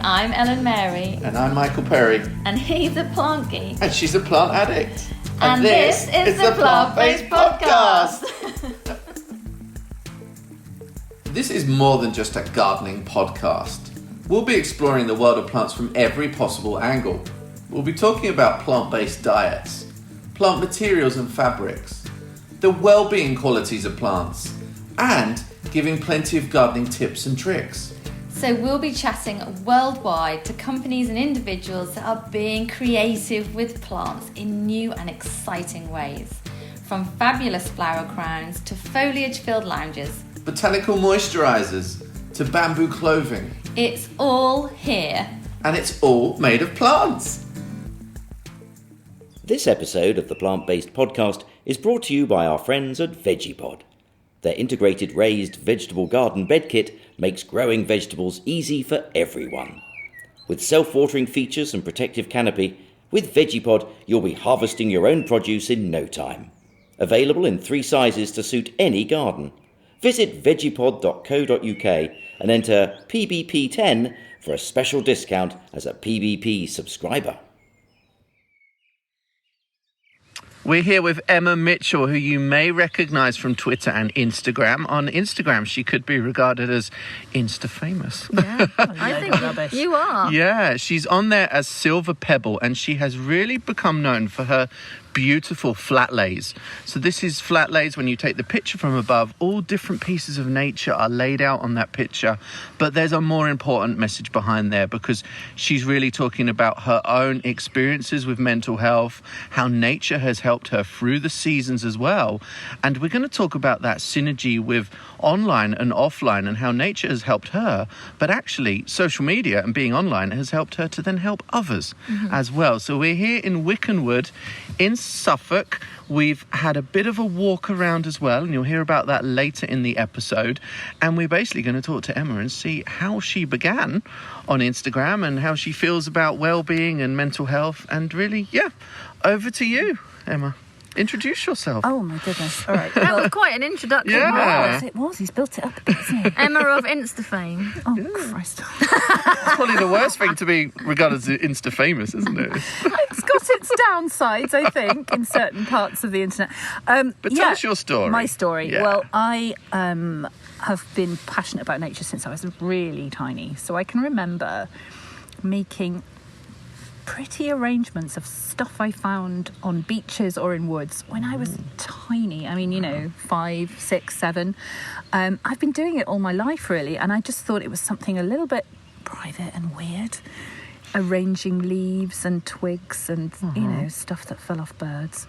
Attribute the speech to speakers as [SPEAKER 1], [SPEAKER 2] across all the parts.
[SPEAKER 1] I'm Ellen Mary.
[SPEAKER 2] And I'm Michael Perry.
[SPEAKER 1] And he's a plant geek.
[SPEAKER 2] And she's a plant addict.
[SPEAKER 1] And this is the Plant-Based Podcast.
[SPEAKER 2] This is more than just a gardening podcast. We'll be exploring the world of plants from every possible angle. We'll be talking about plant-based diets, plant materials and fabrics, the well-being qualities of plants, and giving plenty of gardening tips and tricks.
[SPEAKER 1] So we'll be chatting worldwide to companies and individuals that are being creative with plants in new and exciting ways. From fabulous flower crowns to foliage-filled lounges.
[SPEAKER 2] Botanical moisturisers to bamboo clothing.
[SPEAKER 1] It's all here.
[SPEAKER 2] And it's all made of plants.
[SPEAKER 3] This episode of the Plant-Based Podcast is brought to you by our friends at Vegepod. Their integrated raised vegetable garden bed kit makes growing vegetables easy for everyone. With self-watering features and protective canopy, with Vegepod you'll be harvesting your own produce in no time. Available in 3 sizes to suit any garden. Visit vegepod.co.uk and enter PBP10 for a special discount as a PBP subscriber.
[SPEAKER 2] We're here with Emma Mitchell, who you may recognise from Twitter and Instagram. On Instagram, she could be regarded as Insta-famous.
[SPEAKER 1] Yeah, I think you are.
[SPEAKER 2] Yeah, she's on there as Silver Pebble, and she has really become known for her beautiful flat lays. So this is flat lays when you take the picture from above. All different pieces of nature are laid out on that picture, but there's a more important message behind there because she's really talking about her own experiences with mental health, how nature has helped her through the seasons as well. And we're going to talk about that synergy with online and offline and how nature has helped her, but actually social media and being online has helped her to then help others as well. So we're here in Wickenwood in Suffolk. We've had a bit of a walk around as well, and you'll hear about that later in the episode. And we're basically going to talk to Emma and see how she began on Instagram and how she feels about well-being and mental health. And really, over to you, Emma. Introduce yourself.
[SPEAKER 4] Oh my goodness. All right.
[SPEAKER 1] That was quite an introduction.
[SPEAKER 2] Yeah.
[SPEAKER 4] It was. He's built it up a bit, hasn't he?
[SPEAKER 1] Emma of Insta fame.
[SPEAKER 4] Oh, Christ.
[SPEAKER 2] It's probably the worst thing to be regarded as Insta-famous, isn't it?
[SPEAKER 4] It's got its downsides, I think, in certain parts of the internet.
[SPEAKER 2] But tell us your story.
[SPEAKER 4] My story.
[SPEAKER 2] Yeah.
[SPEAKER 4] Well, I have been passionate about nature since I was really tiny. So I can remember making pretty arrangements of stuff I found on beaches or in woods when I was tiny. I mean, 5, 6, 7. I've been doing it all my life, really, and I just thought it was something a little bit private and weird. Arranging leaves and twigs and, stuff that fell off birds.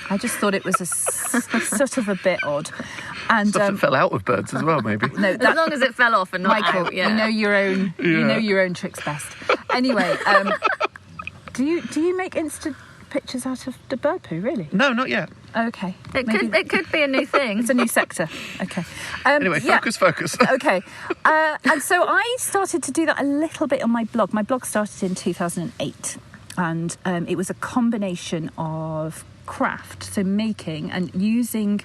[SPEAKER 4] I just thought it was sort of a bit odd. And
[SPEAKER 2] Stuff that fell out with birds as well, maybe.
[SPEAKER 4] No,
[SPEAKER 1] As long as it fell off and not
[SPEAKER 4] Michael,
[SPEAKER 1] out, yeah.
[SPEAKER 4] you know your own tricks best. Anyway, do you make Insta pictures out of the bird poo, really?
[SPEAKER 2] No, not yet.
[SPEAKER 4] Okay.
[SPEAKER 1] It could be a new thing.
[SPEAKER 4] It's a new sector. Okay.
[SPEAKER 2] Anyway, focus.
[SPEAKER 4] Okay. And so I started to do that a little bit on my blog. My blog started in 2008, and it was a combination of craft, so making and using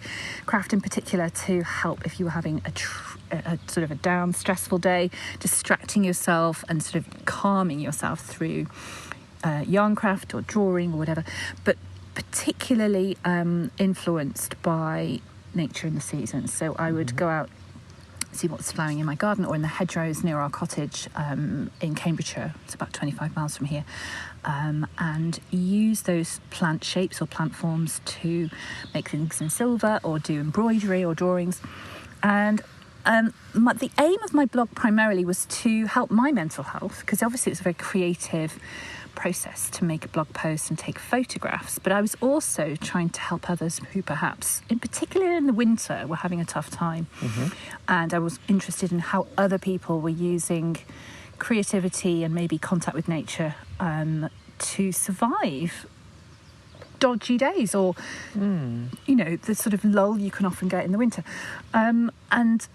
[SPEAKER 4] craft in particular to help if you were having a sort of a down, stressful day, distracting yourself and sort of calming yourself through yarn craft or drawing or whatever, but particularly influenced by nature in the seasons. So I would go out, see what's flowering in my garden or in the hedgerows near our cottage in Cambridgeshire. It's about 25 miles from here, and use those plant shapes or plant forms to make things in silver or do embroidery or drawings. And the aim of my blog primarily was to help my mental health, because obviously it was a very creative process to make a blog post and take photographs, but I was also trying to help others who perhaps, in particular in the winter, were having a tough time. And I was interested in how other people were using creativity and maybe contact with nature to survive dodgy days or the sort of lull you can often get in the winter. And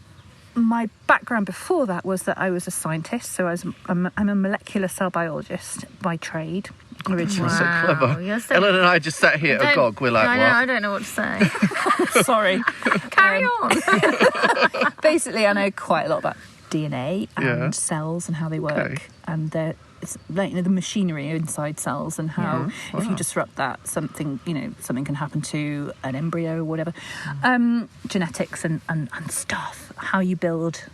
[SPEAKER 4] my background before that was that I was a scientist, so I'm a molecular cell biologist by trade originally.
[SPEAKER 2] So clever. Ellen and I just sat here agog. We're like, what?
[SPEAKER 1] I don't know what to say.
[SPEAKER 4] Sorry.
[SPEAKER 1] Carry on.
[SPEAKER 4] Basically, I know quite a lot about DNA and cells and how they work, and it's like, the machinery inside cells and how if you disrupt that, something can happen to an embryo or whatever. Genetics and stuff, how you build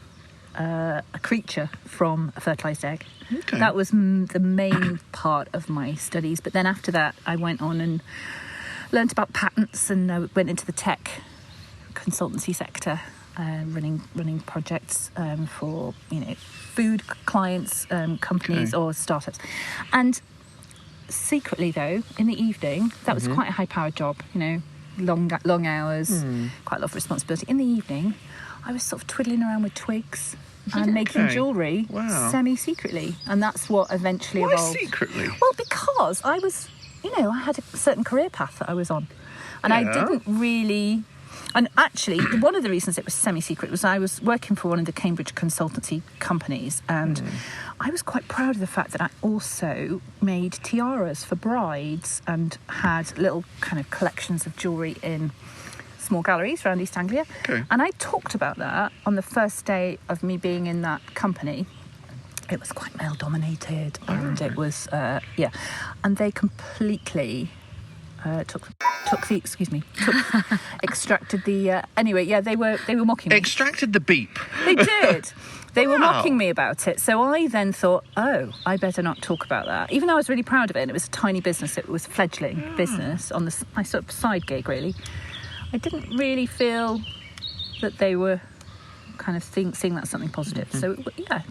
[SPEAKER 4] a creature from a fertilized egg. Okay. That was the main part of my studies. But then after that, I went on and learnt about patents and went into the tech consultancy sector, running projects for food clients, companies or startups. And secretly, though, in the evening, that was quite a high-powered job. Long hours, quite a lot of responsibility. In the evening, I was sort of twiddling around with twigs and making jewellery semi-secretly. And that's what eventually evolved.
[SPEAKER 2] Why secretly?
[SPEAKER 4] Well, because I was, I had a certain career path that I was on. And I didn't really... And actually, one of the reasons it was semi-secret was I was working for one of the Cambridge consultancy companies, and I was quite proud of the fact that I also made tiaras for brides and had little kind of collections of jewellery in small galleries around East Anglia. Okay. And I talked about that on the first day of me being in that company. It was quite male-dominated, and it was, and they completely... extracted the they were mocking me.
[SPEAKER 2] Extracted the beep.
[SPEAKER 4] They did. They were mocking me about it. So I then thought, I better not talk about that, even though I was really proud of it, and it was a tiny business. It was a fledgling business on my sort of side gig, really. I didn't really feel that they were kind of seeing that something positive. So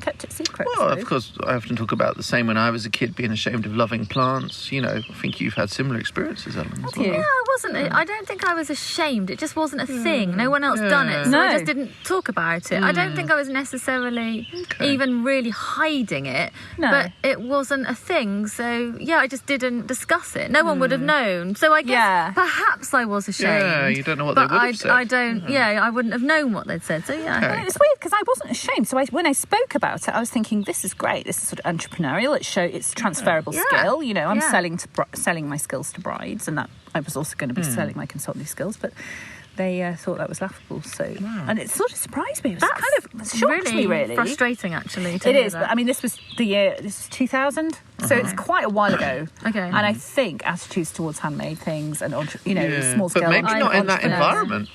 [SPEAKER 4] kept it secret.
[SPEAKER 2] Well, of course, I often talk about the same when I was a kid, being ashamed of loving plants. I think you've had similar experiences, Ellen, as well.
[SPEAKER 1] Yeah, I wasn't. I don't think I was ashamed. It just wasn't a thing. No one else done it, so I just didn't talk about it. I don't think I was necessarily even really hiding it, but it wasn't a thing. So I just didn't discuss it. No one would have known. So I guess perhaps I was ashamed.
[SPEAKER 2] Yeah, you don't know what they would have said.
[SPEAKER 1] I don't. I wouldn't have known what they'd said. So
[SPEAKER 4] It's weird because I wasn't ashamed. So when I spoke about it, I was thinking, this is great. This is sort of entrepreneurial. It's transferable skill. I'm selling my skills to brides, and that I was also going to be selling my consultancy skills, but they thought that was laughable. So, and it sort of surprised me. It was kind of shocked me, really.
[SPEAKER 1] Frustrating, actually.
[SPEAKER 4] It is, but I mean, this was 2000, so it's quite a while ago. Okay, and I think attitudes towards handmade things and small scale,
[SPEAKER 2] but maybe not in that environment.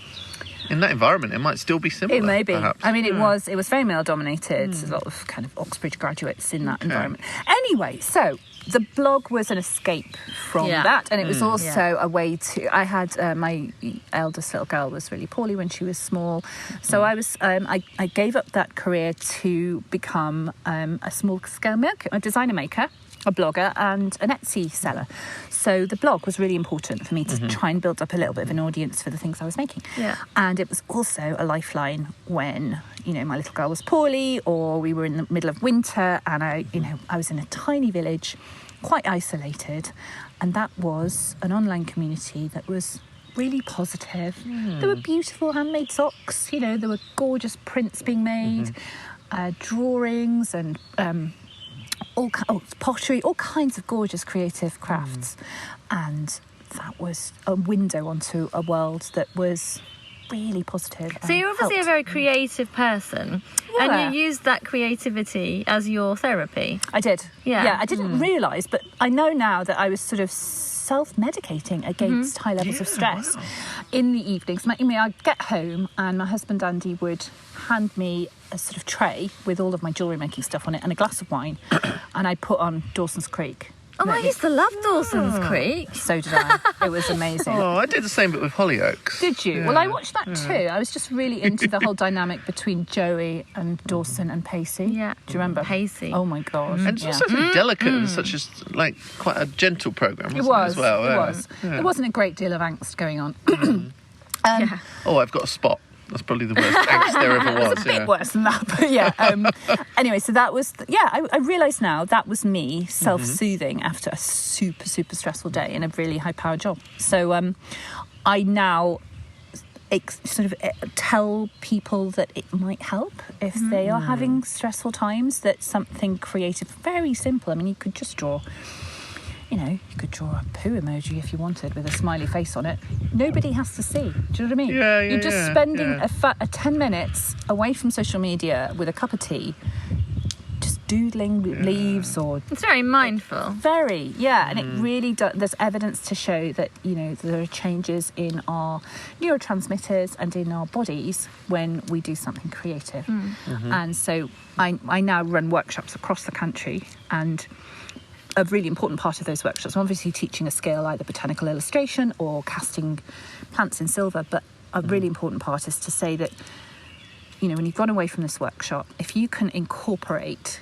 [SPEAKER 2] In that environment, it might still be similar.
[SPEAKER 4] It may be.
[SPEAKER 2] Perhaps.
[SPEAKER 4] I mean, it was very male dominated. A lot of kind of Oxbridge graduates in that environment. Anyway, so the blog was an escape from that, and it was also a way to. I had my eldest little girl was really poorly when she was small, so I was. I gave up that career to become a small scale maker, a designer maker, a blogger, and an Etsy seller. So the blog was really important for me to try and build up a little bit of an audience for the things I was making. Yeah. And it was also a lifeline when, my little girl was poorly, or we were in the middle of winter, and I was in a tiny village, quite isolated, and that was an online community that was really positive. There were beautiful handmade socks, there were gorgeous prints being made, drawings and pottery, all kinds of gorgeous creative crafts. And that was a window onto a world that was really positive.
[SPEAKER 1] So you're obviously a very creative person, and you used that creativity as your therapy.
[SPEAKER 4] I did. Yeah, I didn't realise, but I know now that I was sort of self-medicating against high levels of stress in the evenings. I'd get home and my husband Andy would hand me a sort of tray with all of my jewellery making stuff on it and a glass of wine, and I'd put on Dawson's Creek.
[SPEAKER 1] Oh, I used to love Dawson's Creek.
[SPEAKER 4] So did I. It was amazing.
[SPEAKER 2] I did the same bit with Hollyoaks.
[SPEAKER 4] Did you? Yeah. Well, I watched that too. I was just really into the whole dynamic between Joey and Dawson and Pacey. Yeah. Do you remember?
[SPEAKER 1] Pacey.
[SPEAKER 4] Oh my God.
[SPEAKER 2] And it's also very delicate and such as quite a gentle programme, wasn't it? As well.
[SPEAKER 4] It was. Yeah. There wasn't a great deal of angst going on.
[SPEAKER 2] I've got a spot. That's probably the worst angst there ever was.
[SPEAKER 4] It's a bit worse than that, but anyway, so that was, I realise now that was me self-soothing after a super, super stressful day in a really high-powered job. So I now tell people that it might help if they are having stressful times, that something creative, very simple. I mean, you could just draw You know, you could draw a poo emoji if you wanted with a smiley face on it. Nobody has to see. Do you know what I mean?
[SPEAKER 2] Yeah,
[SPEAKER 4] You're just spending a 10 minutes away from social media with a cup of tea, just doodling leaves or...
[SPEAKER 1] It's very mindful.
[SPEAKER 4] Very, yeah. And it really does... There's evidence to show that, you know, there are changes in our neurotransmitters and in our bodies when we do something creative. And so I now run workshops across the country, and a really important part of those workshops, I'm obviously teaching a skill, either botanical illustration or casting plants in silver, but a really important part is to say that, you know, when you've gone away from this workshop, if you can incorporate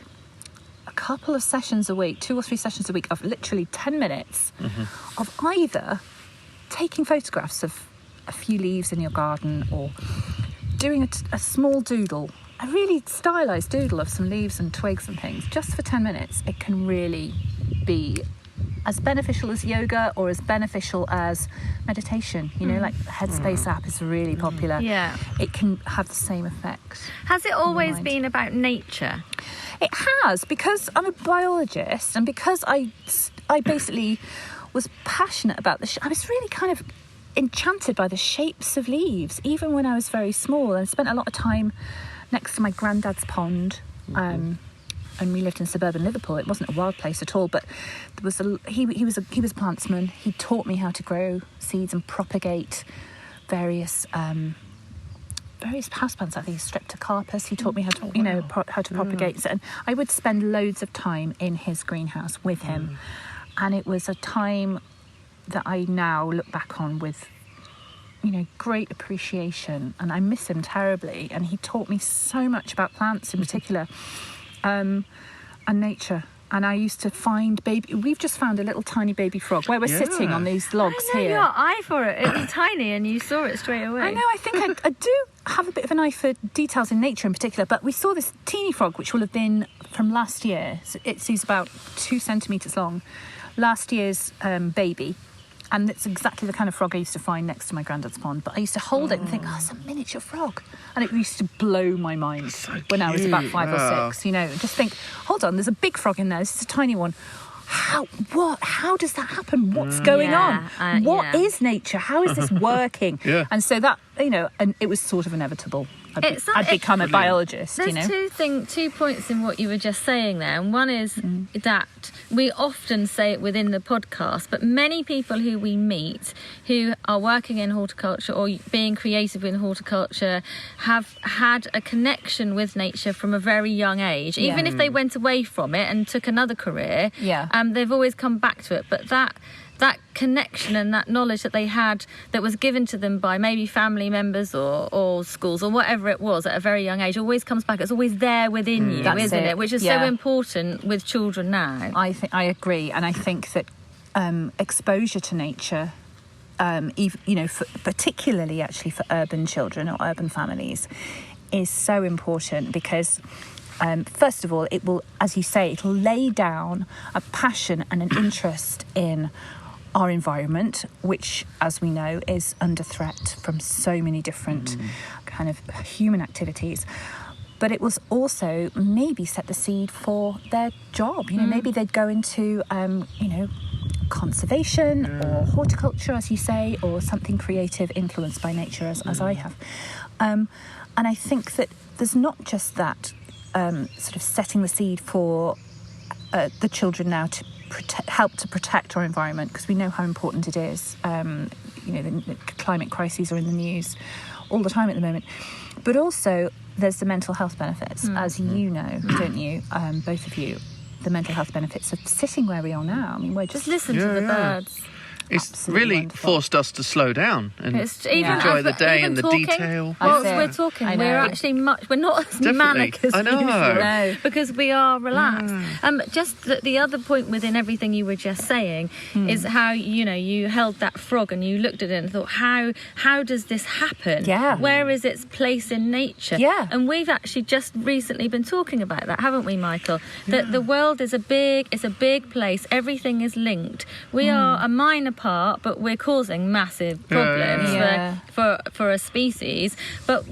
[SPEAKER 4] a couple of sessions a week, 2 or 3 sessions a week of literally 10 minutes of either taking photographs of a few leaves in your garden or doing a small doodle, a really stylised doodle of some leaves and twigs and things, just for 10 minutes, it can really be as beneficial as yoga or as beneficial as meditation. You know, like the Headspace app is really popular.
[SPEAKER 1] Yeah.
[SPEAKER 4] It can have the same effect.
[SPEAKER 1] Has it always been about nature?
[SPEAKER 4] It has, because I'm a biologist and because I basically was passionate about I was really kind of enchanted by the shapes of leaves, even when I was very small, and spent a lot of time next to my granddad's pond. And we lived in suburban Liverpool. It wasn't a wild place at all, but there was he was a plantsman. He taught me how to grow seeds and propagate various houseplants. I think Streptocarpus. He taught me how to how to propagate. And I would spend loads of time in his greenhouse with him, and it was a time that I now look back on with, you know, great appreciation, and I miss him terribly. And he taught me so much about plants in particular. And nature. And I used to find we've just found a little tiny baby frog where we're sitting on these logs
[SPEAKER 1] I know
[SPEAKER 4] here.
[SPEAKER 1] your eye for it. It was tiny and you saw it straight away.
[SPEAKER 4] I know, I think I do have a bit of an eye for details in nature in particular, but we saw this teeny frog, which will have been from last year. So it's about 2 centimetres long. Last year's baby. And it's exactly the kind of frog I used to find next to my granddad's pond. But I used to hold it and think, oh, it's a miniature frog. And it used to blow my mind when I was about 5 or 6, you know. Just think, hold on, there's a big frog in there. This is a tiny one. How does that happen? What's going on? What is nature? How is this working? And so that, you know, and it was sort of inevitable. I'd become a biologist,
[SPEAKER 1] There's
[SPEAKER 4] you know.
[SPEAKER 1] 2 points in what you were just saying there. And one is that we often say it within the podcast, but many people who we meet who are working in horticulture or being creative in horticulture have had a connection with nature from a very young age. Even if they went away from it and took another career, they've always come back to it. But that connection and that knowledge that they had that was given to them by maybe family members or schools or whatever it was at a very young age always comes back. It's always there within you, isn't it? Which is so important with children now.
[SPEAKER 4] I agree, and I think that exposure to nature, particularly actually for urban children or urban families, is so important because first of all, it will, as you say, it'll lay down a passion and an interest in our environment, which, as we know, is under threat from so many different kind of human activities. But it was also maybe set the seed for their job. You know, maybe they'd go into, conservation or horticulture, as you say, or something creative influenced by nature, as I have. And I think that there's not just that sort of setting the seed for the children now to help to protect our environment, because we know how important it is. The climate crises are in the news all the time at the moment. But also there's the mental health benefits, as you know, don't you, both of you, the mental health benefits of sitting where we are now. I mean, we're just
[SPEAKER 1] listen to the birds.
[SPEAKER 2] It's
[SPEAKER 4] absolutely
[SPEAKER 2] really
[SPEAKER 4] wonderful.
[SPEAKER 2] Forced us to slow down and
[SPEAKER 1] even
[SPEAKER 2] enjoy the day and the
[SPEAKER 1] talking,
[SPEAKER 2] detail.
[SPEAKER 1] Whilst we're talking, we're actually we're not as manic as usual because we are relaxed. Just the other point within everything you were just saying is how you held that frog and you looked at it and thought, how does this happen?
[SPEAKER 4] Yeah.
[SPEAKER 1] Where is its place in nature?
[SPEAKER 4] Yeah.
[SPEAKER 1] And we've actually just recently been talking about that, haven't we, Michael? That the world is a big place. Everything is linked. We are a minor part, but we're causing massive problems for a species. But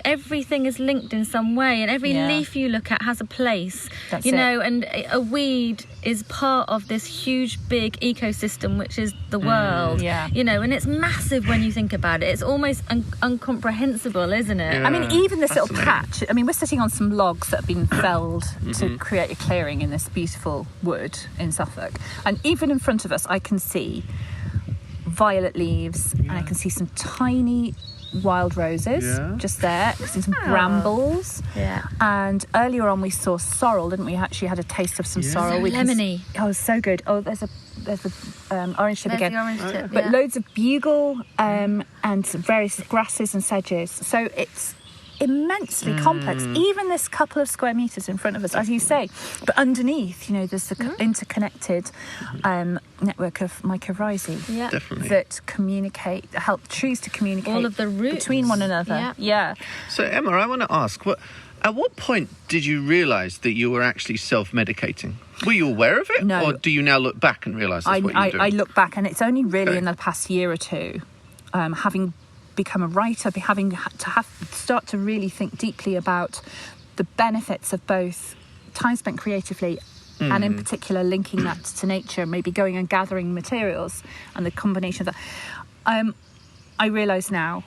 [SPEAKER 1] everything is linked in some way, and every leaf you look at has a place. And a weed
[SPEAKER 5] is part of this huge, big ecosystem, which is the world.
[SPEAKER 4] Yeah.
[SPEAKER 5] You know, and it's massive when you think about it. It's almost incomprehensible, isn't it?
[SPEAKER 2] Yeah.
[SPEAKER 4] I mean, even this little
[SPEAKER 2] Fascinating.
[SPEAKER 4] patch, I mean, we're sitting on some logs that have been felled to create a clearing in this beautiful wood in Suffolk. And even in front of us, I can see violet leaves and I can see some tiny wild roses just there. I can see some brambles.
[SPEAKER 5] Yeah.
[SPEAKER 4] And earlier on we saw sorrel, didn't we? Actually had a taste of some sorrel.
[SPEAKER 5] So
[SPEAKER 4] We can
[SPEAKER 5] lemony.
[SPEAKER 4] Oh, it's so good. Oh, there's a orange tip
[SPEAKER 5] There's
[SPEAKER 4] again.
[SPEAKER 5] the orange tip,
[SPEAKER 4] But
[SPEAKER 5] yeah.
[SPEAKER 4] loads of bugle and various grasses and sedges. So it's immensely complex. Even this couple of square meters in front of us, as you say. But underneath, you know, there's the interconnected network of mycorrhizae
[SPEAKER 5] Yeah.
[SPEAKER 2] Definitely.
[SPEAKER 4] that help trees to communicate
[SPEAKER 5] All of the roots.
[SPEAKER 4] between one another.
[SPEAKER 5] Yeah.
[SPEAKER 2] So, Emma, I want to ask, at what point did you realise that you were actually self-medicating? Were you aware of it?
[SPEAKER 4] No.
[SPEAKER 2] Or do you now look back and realise that's what you're doing?
[SPEAKER 4] I look back, and it's only really
[SPEAKER 2] Okay.
[SPEAKER 4] in the past year or two, having become a writer, having to start to really think deeply about the benefits of both time spent creatively and in particular linking that to nature, maybe going and gathering materials and the combination of that. I realise now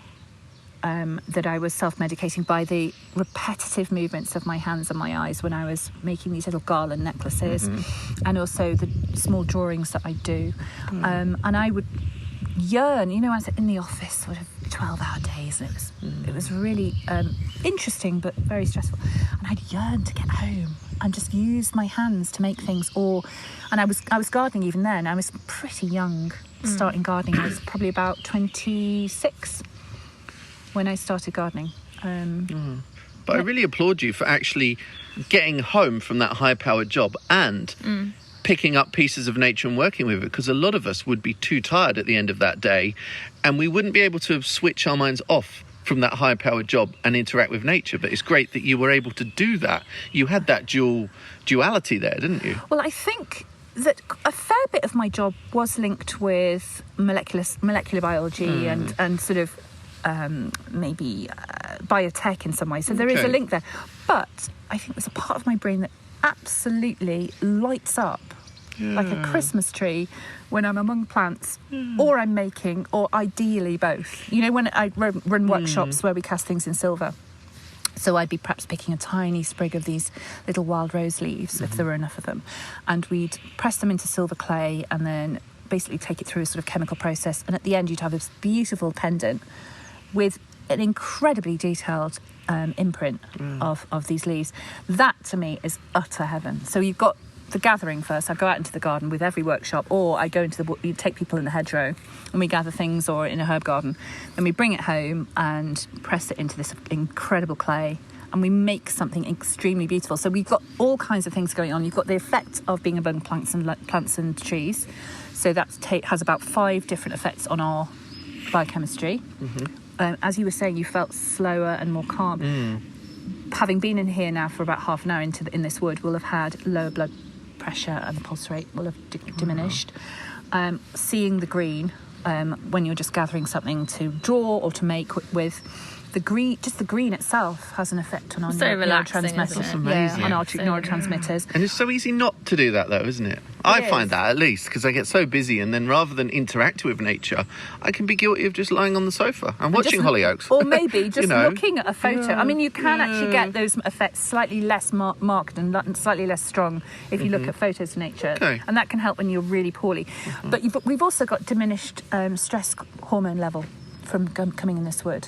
[SPEAKER 4] that I was self-medicating by the repetitive movements of my hands and my eyes when I was making these little garland necklaces and also the small drawings that I do. And I would yearn, you know, I was in the office sort of 12-hour days, and it was really interesting but very stressful, and I'd yearn to get home and just use my hands to make things. And I was gardening even then. I was pretty young starting gardening. I was probably about 26 when I started gardening.
[SPEAKER 2] But I really applaud you for actually getting home from that high-powered job and picking up pieces of nature and working with it, because a lot of us would be too tired at the end of that day and we wouldn't be able to switch our minds off from that high-powered job and interact with nature. But it's great that you were able to do that. You had that duality there, didn't you?
[SPEAKER 4] Well, I think that a fair bit of my job was linked with molecular biology and sort of maybe biotech in some way. So there is a
[SPEAKER 2] Okay.
[SPEAKER 4] link there. But I think there's a part of my brain that absolutely lights up like a Christmas tree when I'm among plants or I'm making, or ideally both. You know, when I run workshops where we cast things in silver. So I'd be perhaps picking a tiny sprig of these little wild rose leaves, if there were enough of them, and we'd press them into silver clay and then basically take it through a sort of chemical process. And at the end, you'd have this beautiful pendant with an incredibly detailed imprint of these leaves. That, to me, is utter heaven. So you've got the gathering first. I go out into the garden with every workshop, or I go into you take people in the hedgerow and we gather things, or in a herb garden. Then we bring it home and press it into this incredible clay, and we make something extremely beautiful. So we've got all kinds of things going on. You've got the effect of being among plants and trees. So that has about 5 different effects on our biochemistry. As you were saying, you felt slower and more calm. Having been in here now for about half an hour in this wood, we'll have had lower blood pressure and the pulse rate will have diminished. Seeing the green when you're just gathering something to draw or to make with, the green, just the green itself has an effect on our
[SPEAKER 5] So relaxing, isn't
[SPEAKER 4] neurotransmitters.
[SPEAKER 5] it? That's
[SPEAKER 2] amazing.
[SPEAKER 4] On our
[SPEAKER 5] So
[SPEAKER 4] neurotransmitters.
[SPEAKER 2] And it's so easy not to do that, though, isn't it? I
[SPEAKER 4] is.
[SPEAKER 2] find that, at least, because I get so busy, and then rather than interact with nature, I can be guilty of just lying on the sofa and watching Hollyoaks.
[SPEAKER 4] Or maybe just
[SPEAKER 2] You know?
[SPEAKER 4] looking at a photo. I mean, you can actually get those effects slightly less marked and slightly less strong if you look at photos of nature.
[SPEAKER 2] Okay.
[SPEAKER 4] And that can help when you're really poorly. But we've also got diminished stress hormone level from coming in this wood.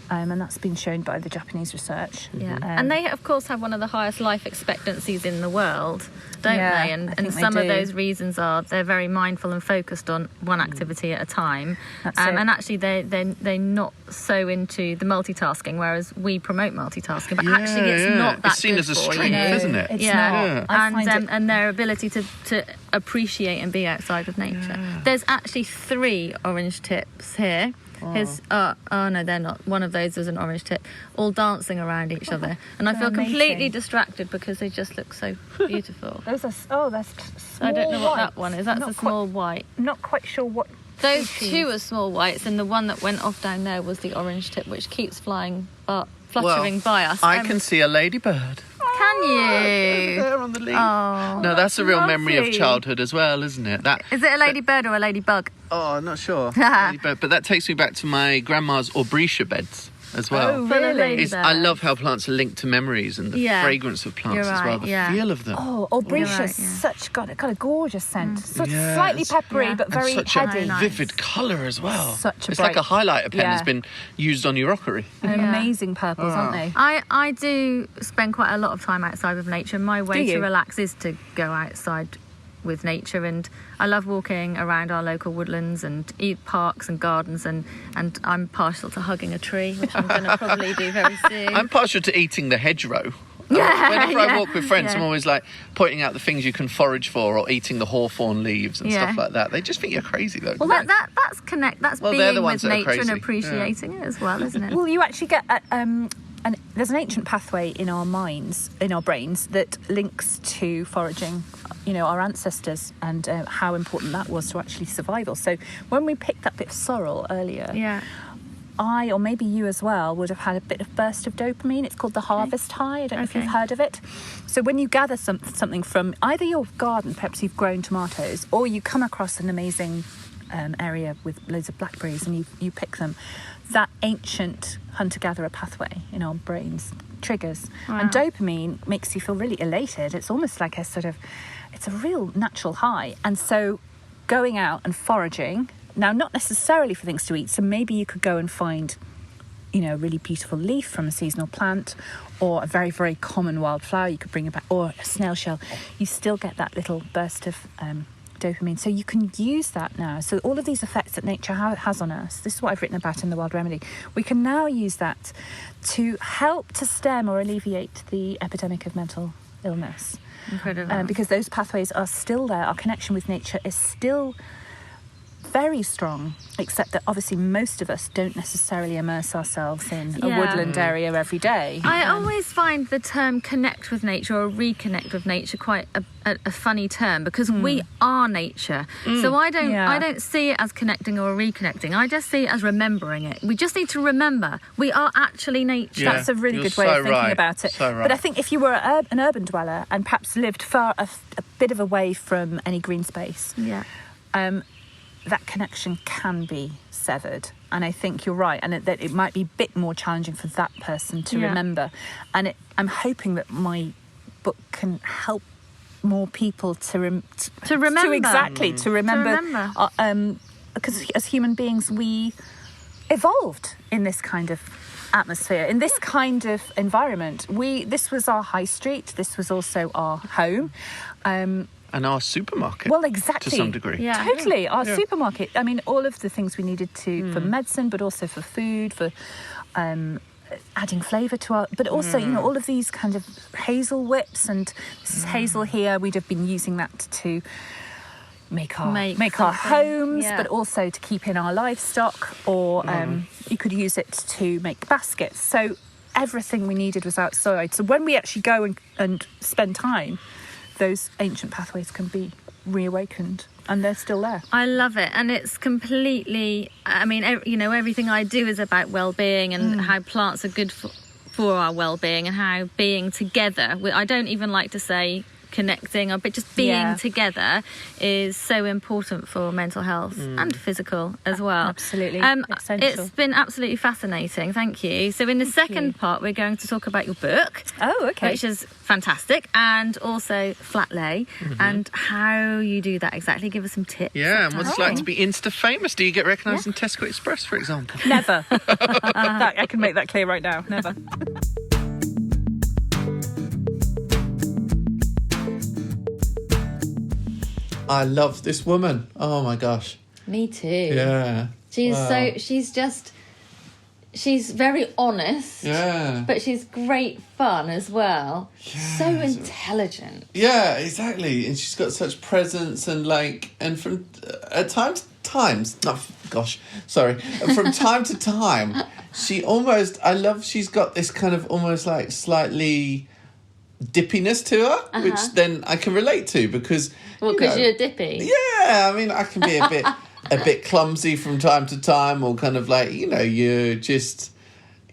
[SPEAKER 4] And that's been shown by the Japanese research.
[SPEAKER 5] Yeah, and they of course have one of the highest life expectancies in the world, don't
[SPEAKER 4] Yeah,
[SPEAKER 5] they?
[SPEAKER 4] I
[SPEAKER 5] And
[SPEAKER 4] think they
[SPEAKER 5] some of
[SPEAKER 4] do.
[SPEAKER 5] those reasons are they're very mindful and focused on one activity at a time,
[SPEAKER 4] That's it.
[SPEAKER 5] and actually they're not so into the multitasking, whereas we promote multitasking. But actually, it's not that
[SPEAKER 2] It's seen
[SPEAKER 5] good
[SPEAKER 2] as a
[SPEAKER 5] for you.
[SPEAKER 2] strength, isn't it?
[SPEAKER 4] It's
[SPEAKER 5] Yeah.
[SPEAKER 4] not. I find it-
[SPEAKER 5] And their ability to appreciate and be outside of nature. There's actually 3 orange tips here. Oh no, they're not. One of those is an orange tip, all dancing around each other, and I
[SPEAKER 4] They're
[SPEAKER 5] feel completely
[SPEAKER 4] amazing.
[SPEAKER 5] distracted because they just look so beautiful.
[SPEAKER 4] Those are, that's small
[SPEAKER 5] I don't know what that
[SPEAKER 4] whites.
[SPEAKER 5] one is. That's
[SPEAKER 4] Not
[SPEAKER 5] a small white.
[SPEAKER 4] Not quite sure what.
[SPEAKER 5] Those
[SPEAKER 4] species.
[SPEAKER 5] 2 are small whites, and the one that went off down there was the orange tip, which keeps fluttering by us.
[SPEAKER 2] I can see a ladybird.
[SPEAKER 5] Can you?
[SPEAKER 2] There on the leaf.
[SPEAKER 5] Oh,
[SPEAKER 2] No, that's a real memory of
[SPEAKER 5] lovely.
[SPEAKER 2] childhood as well, isn't it?
[SPEAKER 5] Is it a ladybird or a ladybug?
[SPEAKER 2] Oh, I'm not sure. But that takes me back to my grandma's aubrietia beds as well.
[SPEAKER 4] Oh,
[SPEAKER 5] Full of
[SPEAKER 4] really?
[SPEAKER 2] I love how plants are linked to memories and the
[SPEAKER 5] Yeah.
[SPEAKER 2] fragrance of plants
[SPEAKER 5] You're
[SPEAKER 2] as well,
[SPEAKER 5] right,
[SPEAKER 2] the
[SPEAKER 5] yeah.
[SPEAKER 2] feel of them.
[SPEAKER 4] Oh, Aubrietia
[SPEAKER 5] right, yeah.
[SPEAKER 4] got a gorgeous scent. Sort of
[SPEAKER 2] Yeah,
[SPEAKER 4] slightly
[SPEAKER 2] it's-
[SPEAKER 4] peppery,
[SPEAKER 5] Yeah.
[SPEAKER 4] but
[SPEAKER 2] And
[SPEAKER 4] very
[SPEAKER 2] such
[SPEAKER 4] heady.
[SPEAKER 2] a vivid colour as well.
[SPEAKER 4] Such a
[SPEAKER 2] it's like
[SPEAKER 4] bright-
[SPEAKER 2] a highlighter pen
[SPEAKER 4] Yeah.
[SPEAKER 2] that's been used on your rockery.
[SPEAKER 4] And
[SPEAKER 5] Yeah.
[SPEAKER 4] amazing purples, aren't they?
[SPEAKER 5] I do spend quite a lot of time outside with nature. My way
[SPEAKER 4] Do
[SPEAKER 5] to
[SPEAKER 4] you?
[SPEAKER 5] relax is to go outside with nature, and I love walking around our local woodlands and parks and gardens, and I'm partial to hugging a tree, which I'm going to probably do very soon.
[SPEAKER 2] I'm partial to eating the hedgerow.
[SPEAKER 5] Yeah,
[SPEAKER 2] Whenever I
[SPEAKER 5] yeah,
[SPEAKER 2] walk with friends,
[SPEAKER 5] yeah.
[SPEAKER 2] I'm always like pointing out the things you can forage for, or eating the hawthorn leaves and
[SPEAKER 5] Yeah.
[SPEAKER 2] stuff like that. They just think you're crazy, though.
[SPEAKER 5] Well,
[SPEAKER 2] don't they?
[SPEAKER 5] that's
[SPEAKER 2] Well, they're the
[SPEAKER 5] being
[SPEAKER 2] ones
[SPEAKER 5] with
[SPEAKER 2] that are
[SPEAKER 5] nature and
[SPEAKER 2] crazy.
[SPEAKER 5] appreciating it as well, isn't it?
[SPEAKER 4] Well, you actually get there's an ancient pathway in our minds, in our brains, that links to foraging. You know, our ancestors and how important that was to actually survival. So when we picked that bit of sorrel earlier,
[SPEAKER 5] Yeah.
[SPEAKER 4] I, or maybe you as well, would have had a bit of burst of dopamine. It's called the harvest high. I don't know if
[SPEAKER 5] Okay.
[SPEAKER 4] you've heard of it. So when you gather something from either your garden, perhaps you've grown tomatoes, or you come across an amazing area with loads of blackberries and you pick them, that ancient hunter-gatherer pathway in our brains triggers.
[SPEAKER 5] Wow.
[SPEAKER 4] And dopamine makes you feel really elated. It's almost like it's a real natural high. And so going out and foraging, now not necessarily for things to eat, so maybe you could go and find, you know, a really beautiful leaf from a seasonal plant, or a very, very common wildflower you could bring it back, or a snail shell. You still get that little burst of dopamine. So you can use that now. So all of these effects that nature has on us, this is what I've written about in The Wild Remedy, we can now use that to help to stem or alleviate the epidemic of mental illness.
[SPEAKER 5] Incredible.
[SPEAKER 4] Because those pathways are still there. Our connection with nature is still very strong, except that obviously most of us don't necessarily immerse ourselves in a
[SPEAKER 5] Yeah.
[SPEAKER 4] woodland area every day.
[SPEAKER 5] I always find the term connect with nature or reconnect with nature quite a funny term, because we are nature. So I don't see it as connecting or reconnecting. I just see it as remembering it. We just need to remember we are actually nature.
[SPEAKER 2] Yeah.
[SPEAKER 4] That's a really
[SPEAKER 2] You're
[SPEAKER 4] good way
[SPEAKER 2] so
[SPEAKER 4] of thinking
[SPEAKER 2] right.
[SPEAKER 4] about it.
[SPEAKER 2] So right.
[SPEAKER 4] But I think if you were an urban dweller and perhaps lived a bit of away from any green space,
[SPEAKER 5] Yeah.
[SPEAKER 4] that connection can be severed. And I think you're right, and that it might be a bit more challenging for that person to
[SPEAKER 5] Yeah.
[SPEAKER 4] remember. And I'm hoping that my book can help more people to remember. To remember. Because as human beings, we evolved in this kind of atmosphere, in this kind of environment. This was our high street. This was also our home.
[SPEAKER 2] And our supermarket.
[SPEAKER 4] Well, exactly.
[SPEAKER 2] To some degree.
[SPEAKER 5] Yeah.
[SPEAKER 4] Totally. Our supermarket. I mean, all of the things we needed for medicine, but also for food, for adding flavour to our... But also, you know, all of these kind of hazel whips, and this is hazel here. We'd have been using that to make our
[SPEAKER 5] something.
[SPEAKER 4] homes,
[SPEAKER 5] Yeah.
[SPEAKER 4] but also to keep in our livestock, or you could use it to make baskets. So everything we needed was outside. So when we actually go and spend time, those ancient pathways can be reawakened, and they're still there.
[SPEAKER 5] I love it, and it's completely. I mean, you know, everything I do is about well-being and how plants are good for our well-being, and how being together. I don't even like to say connecting, but just being together is so important for mental health and physical as well.
[SPEAKER 4] Absolutely. Essential.
[SPEAKER 5] It's been absolutely fascinating. Thank you. So in the second part, we're going to talk about your book.
[SPEAKER 4] Oh, okay.
[SPEAKER 5] Which is fantastic, and also flat lay and how you do that exactly. Give us some tips.
[SPEAKER 2] Yeah, and what's it like to be Insta famous? Do you get recognised in Tesco Express, for example?
[SPEAKER 4] Never. I can make that clear right now. Never.
[SPEAKER 2] I love this woman. Oh my gosh.
[SPEAKER 1] Me too.
[SPEAKER 2] Yeah.
[SPEAKER 1] She's very honest.
[SPEAKER 2] Yeah.
[SPEAKER 1] But she's great fun as well. So intelligent.
[SPEAKER 2] Yeah, exactly. And she's got such presence, and from at times, from time to time, she's got this kind of almost like slightly dippiness to her, which then I can relate to, because
[SPEAKER 1] You're dippy.
[SPEAKER 2] yeah, I mean, I can be a bit clumsy from time to time, or kind of like, you're just,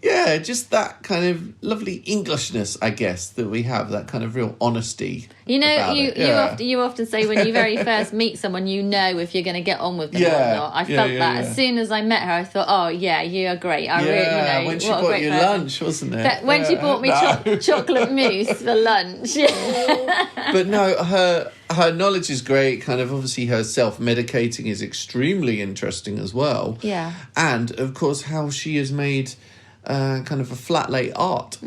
[SPEAKER 2] Yeah, just that kind of lovely Englishness, I guess, that we have, that kind of real honesty.
[SPEAKER 5] You know,
[SPEAKER 2] about it. Yeah.
[SPEAKER 5] you often say when you very first meet someone, you know if you're going to get on with them or
[SPEAKER 2] Yeah.
[SPEAKER 5] not. I
[SPEAKER 2] Yeah,
[SPEAKER 5] felt
[SPEAKER 2] yeah,
[SPEAKER 5] that
[SPEAKER 2] yeah.
[SPEAKER 5] as soon as I met her. I thought, oh yeah, you are great. I
[SPEAKER 2] Yeah,
[SPEAKER 5] really, you know,
[SPEAKER 2] when she
[SPEAKER 5] what a
[SPEAKER 2] bought
[SPEAKER 5] great
[SPEAKER 2] you
[SPEAKER 5] person.
[SPEAKER 2] lunch, wasn't it?
[SPEAKER 5] But when she bought me chocolate mousse for lunch.
[SPEAKER 2] But no, her knowledge is great. Kind of obviously her self-medicating is extremely interesting as well.
[SPEAKER 5] Yeah.
[SPEAKER 2] And of course how she has made kind of a flat lay art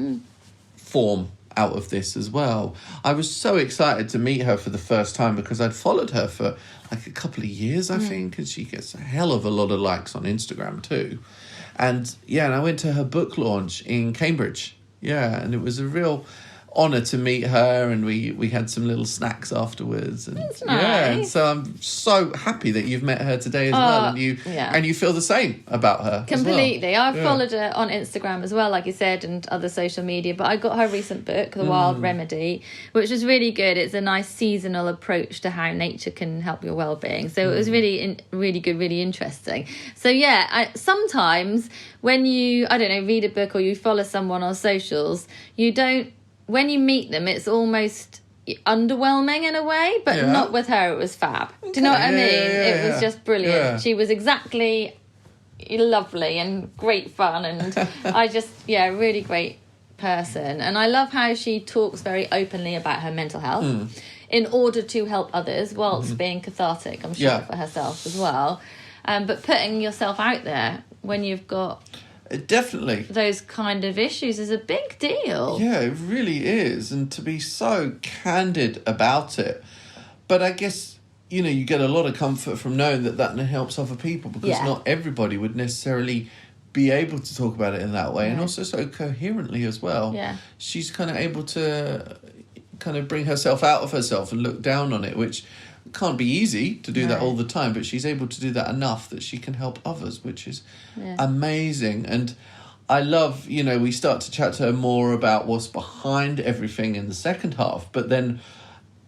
[SPEAKER 2] form out of this as well. I was so excited to meet her for the first time because I'd followed her for like a couple of years, I think, and she gets a hell of a lot of likes on Instagram too. And yeah, and I went to her book launch in Cambridge. Yeah, and it was a real honour to meet her, and we had some little snacks afterwards. And
[SPEAKER 5] That's
[SPEAKER 2] yeah, and
[SPEAKER 5] nice.
[SPEAKER 2] so I'm so happy that you've met her today as well, and you feel the same about her.
[SPEAKER 5] Completely.
[SPEAKER 2] As well.
[SPEAKER 5] I've followed her on Instagram as well, like you said, and other social media. But I got her recent book, The Wild Remedy, which was really good. It's a nice seasonal approach to how nature can help your well-being. So it was really good, really interesting. So yeah, sometimes when you, I don't know, read a book or you follow someone on socials, when you meet them, it's almost underwhelming in a way, but not with her. It was fab. Do you know what I mean? It was just brilliant.
[SPEAKER 2] Yeah.
[SPEAKER 5] She was exactly lovely and great fun, and I just, really great person. And I love how she talks very openly about her mental health in order to help others whilst being cathartic, I'm sure, for herself as well. But putting yourself out there when you've got
[SPEAKER 2] definitely
[SPEAKER 5] those kind of issues is a big deal.
[SPEAKER 2] Yeah, it really is. And to be so candid about it. But I guess, you know, you get a lot of comfort from knowing that helps other people, because not everybody would necessarily be able to talk about it in that way, and also so coherently as well.
[SPEAKER 5] Yeah.
[SPEAKER 2] She's kind of able to kind of bring herself out of herself and look down on it, which can't be easy to do that all the time, but she's able to do that enough that she can help others, which is amazing. And I love, you know, we start to chat to her more about what's behind everything in the second half, but then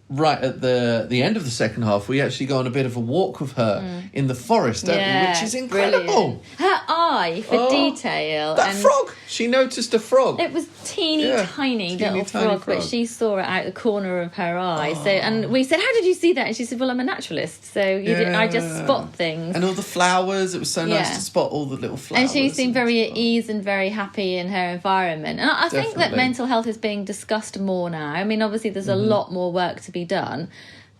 [SPEAKER 2] right at the end of the second half, we actually go on a bit of a walk with her in the forest, don't we? Which is incredible.
[SPEAKER 5] Brilliant. Her eye for detail.
[SPEAKER 2] That frog! She noticed a frog.
[SPEAKER 5] It was teeny tiny little frog, but she saw it out the corner of her eye. So, and we said, "How did you see that?" And she said, "Well, I'm a naturalist, so I just spot things."
[SPEAKER 2] And all the flowers. It was so nice to spot all the little flowers.
[SPEAKER 5] And she seemed very at ease and very happy in her environment. And I think that mental health is being discussed more now. I mean, obviously, there's a lot more work to be done,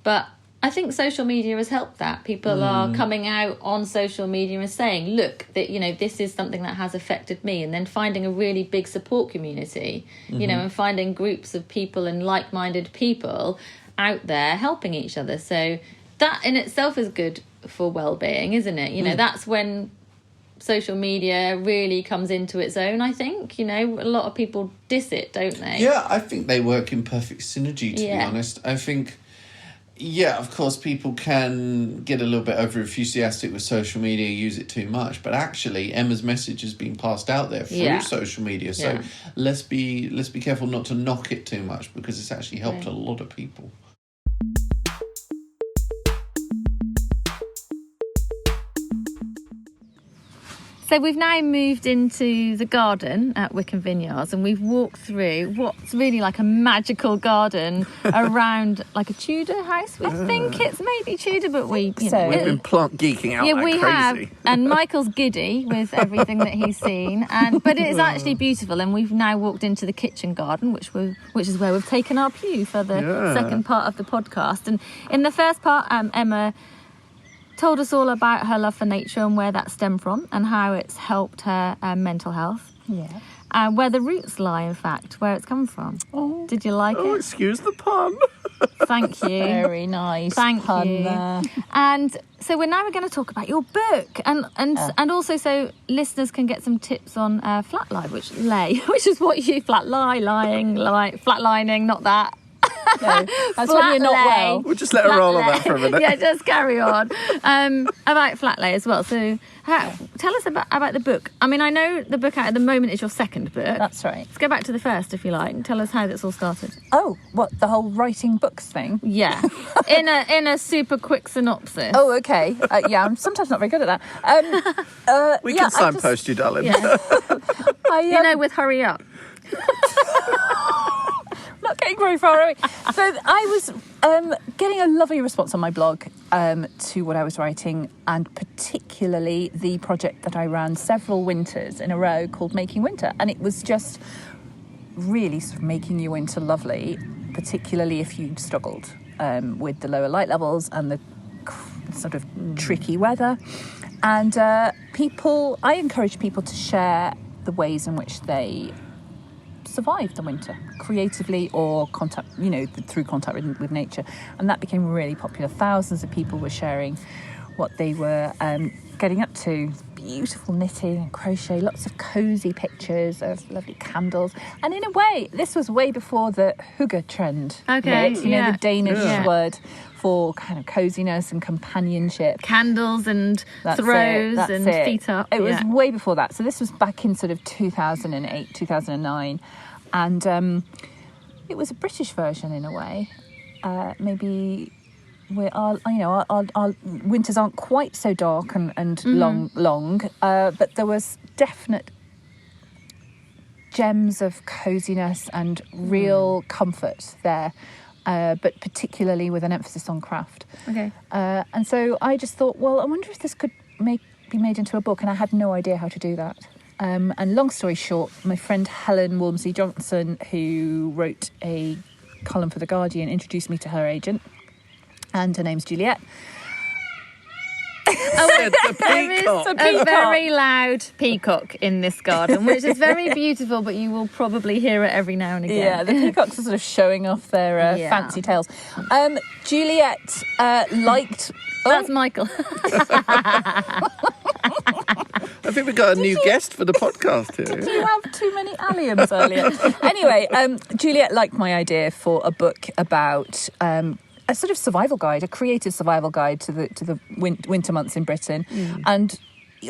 [SPEAKER 5] but I think social media has helped that. People are coming out on social media and saying, look, that, you know, this is something that has affected me, and then finding a really big support community, you know, and finding groups of people and like-minded people out there helping each other. So that in itself is good for well-being, isn't it? You know, that's when social media really comes into its own, I think. You know, a lot of people diss it, don't they?
[SPEAKER 2] Yeah, I think they work in perfect synergy, to be honest. I think, of course, people can get a little bit over enthusiastic with social media, use it too much, but actually Emma's message has been passed out there through social media, so let's be careful not to knock it too much, because it's actually helped a lot of people.
[SPEAKER 5] So we've now moved into the garden at Wickham Vineyards, and we've walked through what's really like a magical garden around like a Tudor house. We think it's maybe Tudor, but we've
[SPEAKER 2] been plant geeking out like
[SPEAKER 5] we
[SPEAKER 2] crazy.
[SPEAKER 5] have, and Michael's giddy with everything that he's seen, but it is actually beautiful. And we've now walked into the kitchen garden, which is where we've taken our pew for the second part of the podcast. And in the first part, Emma told us all about her love for nature and where that stemmed from, and how it's helped her mental health. Yeah. Where the roots lie, in fact, where it's come from. Oh. Did you like it?
[SPEAKER 2] Oh, excuse the pun.
[SPEAKER 5] Thank you.
[SPEAKER 4] Very nice.
[SPEAKER 5] Thank
[SPEAKER 4] pun
[SPEAKER 5] you.
[SPEAKER 4] There.
[SPEAKER 5] And so we're now going to talk about your book, and also so listeners can get some tips on flat lie, which is what you flatlining, not that.
[SPEAKER 4] No, that's when you're not well.
[SPEAKER 2] We'll just let her roll on that for a minute.
[SPEAKER 5] Yeah, just carry on. About flat lay as well. So tell us about the book. I mean, I know the book out at the moment is your second book.
[SPEAKER 4] That's right.
[SPEAKER 5] Let's go back to the first, if you like, and tell us how this all started.
[SPEAKER 4] Oh, what, the whole writing books thing?
[SPEAKER 5] Yeah, in a super quick synopsis.
[SPEAKER 4] Oh, okay. Yeah, I'm sometimes not very good at that.
[SPEAKER 2] We can signpost you, darling.
[SPEAKER 5] Yeah. With hurry up.
[SPEAKER 4] Not getting very far away. So I was getting a lovely response on my blog to what I was writing, and particularly the project that I ran several winters in a row called Making Winter. And it was just really sort of making your winter lovely, particularly if you struggled with the lower light levels and the sort of tricky weather. And I encourage people to share the ways in which they survive the winter creatively or through contact with nature, and that became really popular. Thousands of people were sharing what they were getting up to. Beautiful knitting and crochet, lots of cozy pictures of lovely candles, and in a way this was way before the hygge trend.
[SPEAKER 5] Okay,
[SPEAKER 4] the Danish word for kind of coziness and companionship.
[SPEAKER 5] Candles and throws and feet up.
[SPEAKER 4] It was way before that. So this was back in sort of 2008, 2009. And it was a British version in a way. Maybe our winters aren't quite so dark and long, but there was definite gems of coziness and real comfort there. But particularly with an emphasis on craft.
[SPEAKER 5] Okay.
[SPEAKER 4] And so I just thought, well, I wonder if this could be made into a book, and I had no idea how to do that. And long story short, my friend Helen Walmsley-Johnson, who wrote a column for The Guardian, introduced me to her agent, and her name's Juliet.
[SPEAKER 5] There is a very loud peacock in this garden, which is very beautiful, but you will probably hear it every now and again.
[SPEAKER 4] Yeah, the peacocks are sort of showing off their fancy tails. Juliet liked...
[SPEAKER 5] That's Michael.
[SPEAKER 2] I think we got a new guest for the podcast here.
[SPEAKER 4] Did you have too many alliums earlier? Anyway, Juliet liked my idea for a book about... a sort of survival guide, a creative survival guide to the winter months in Britain, and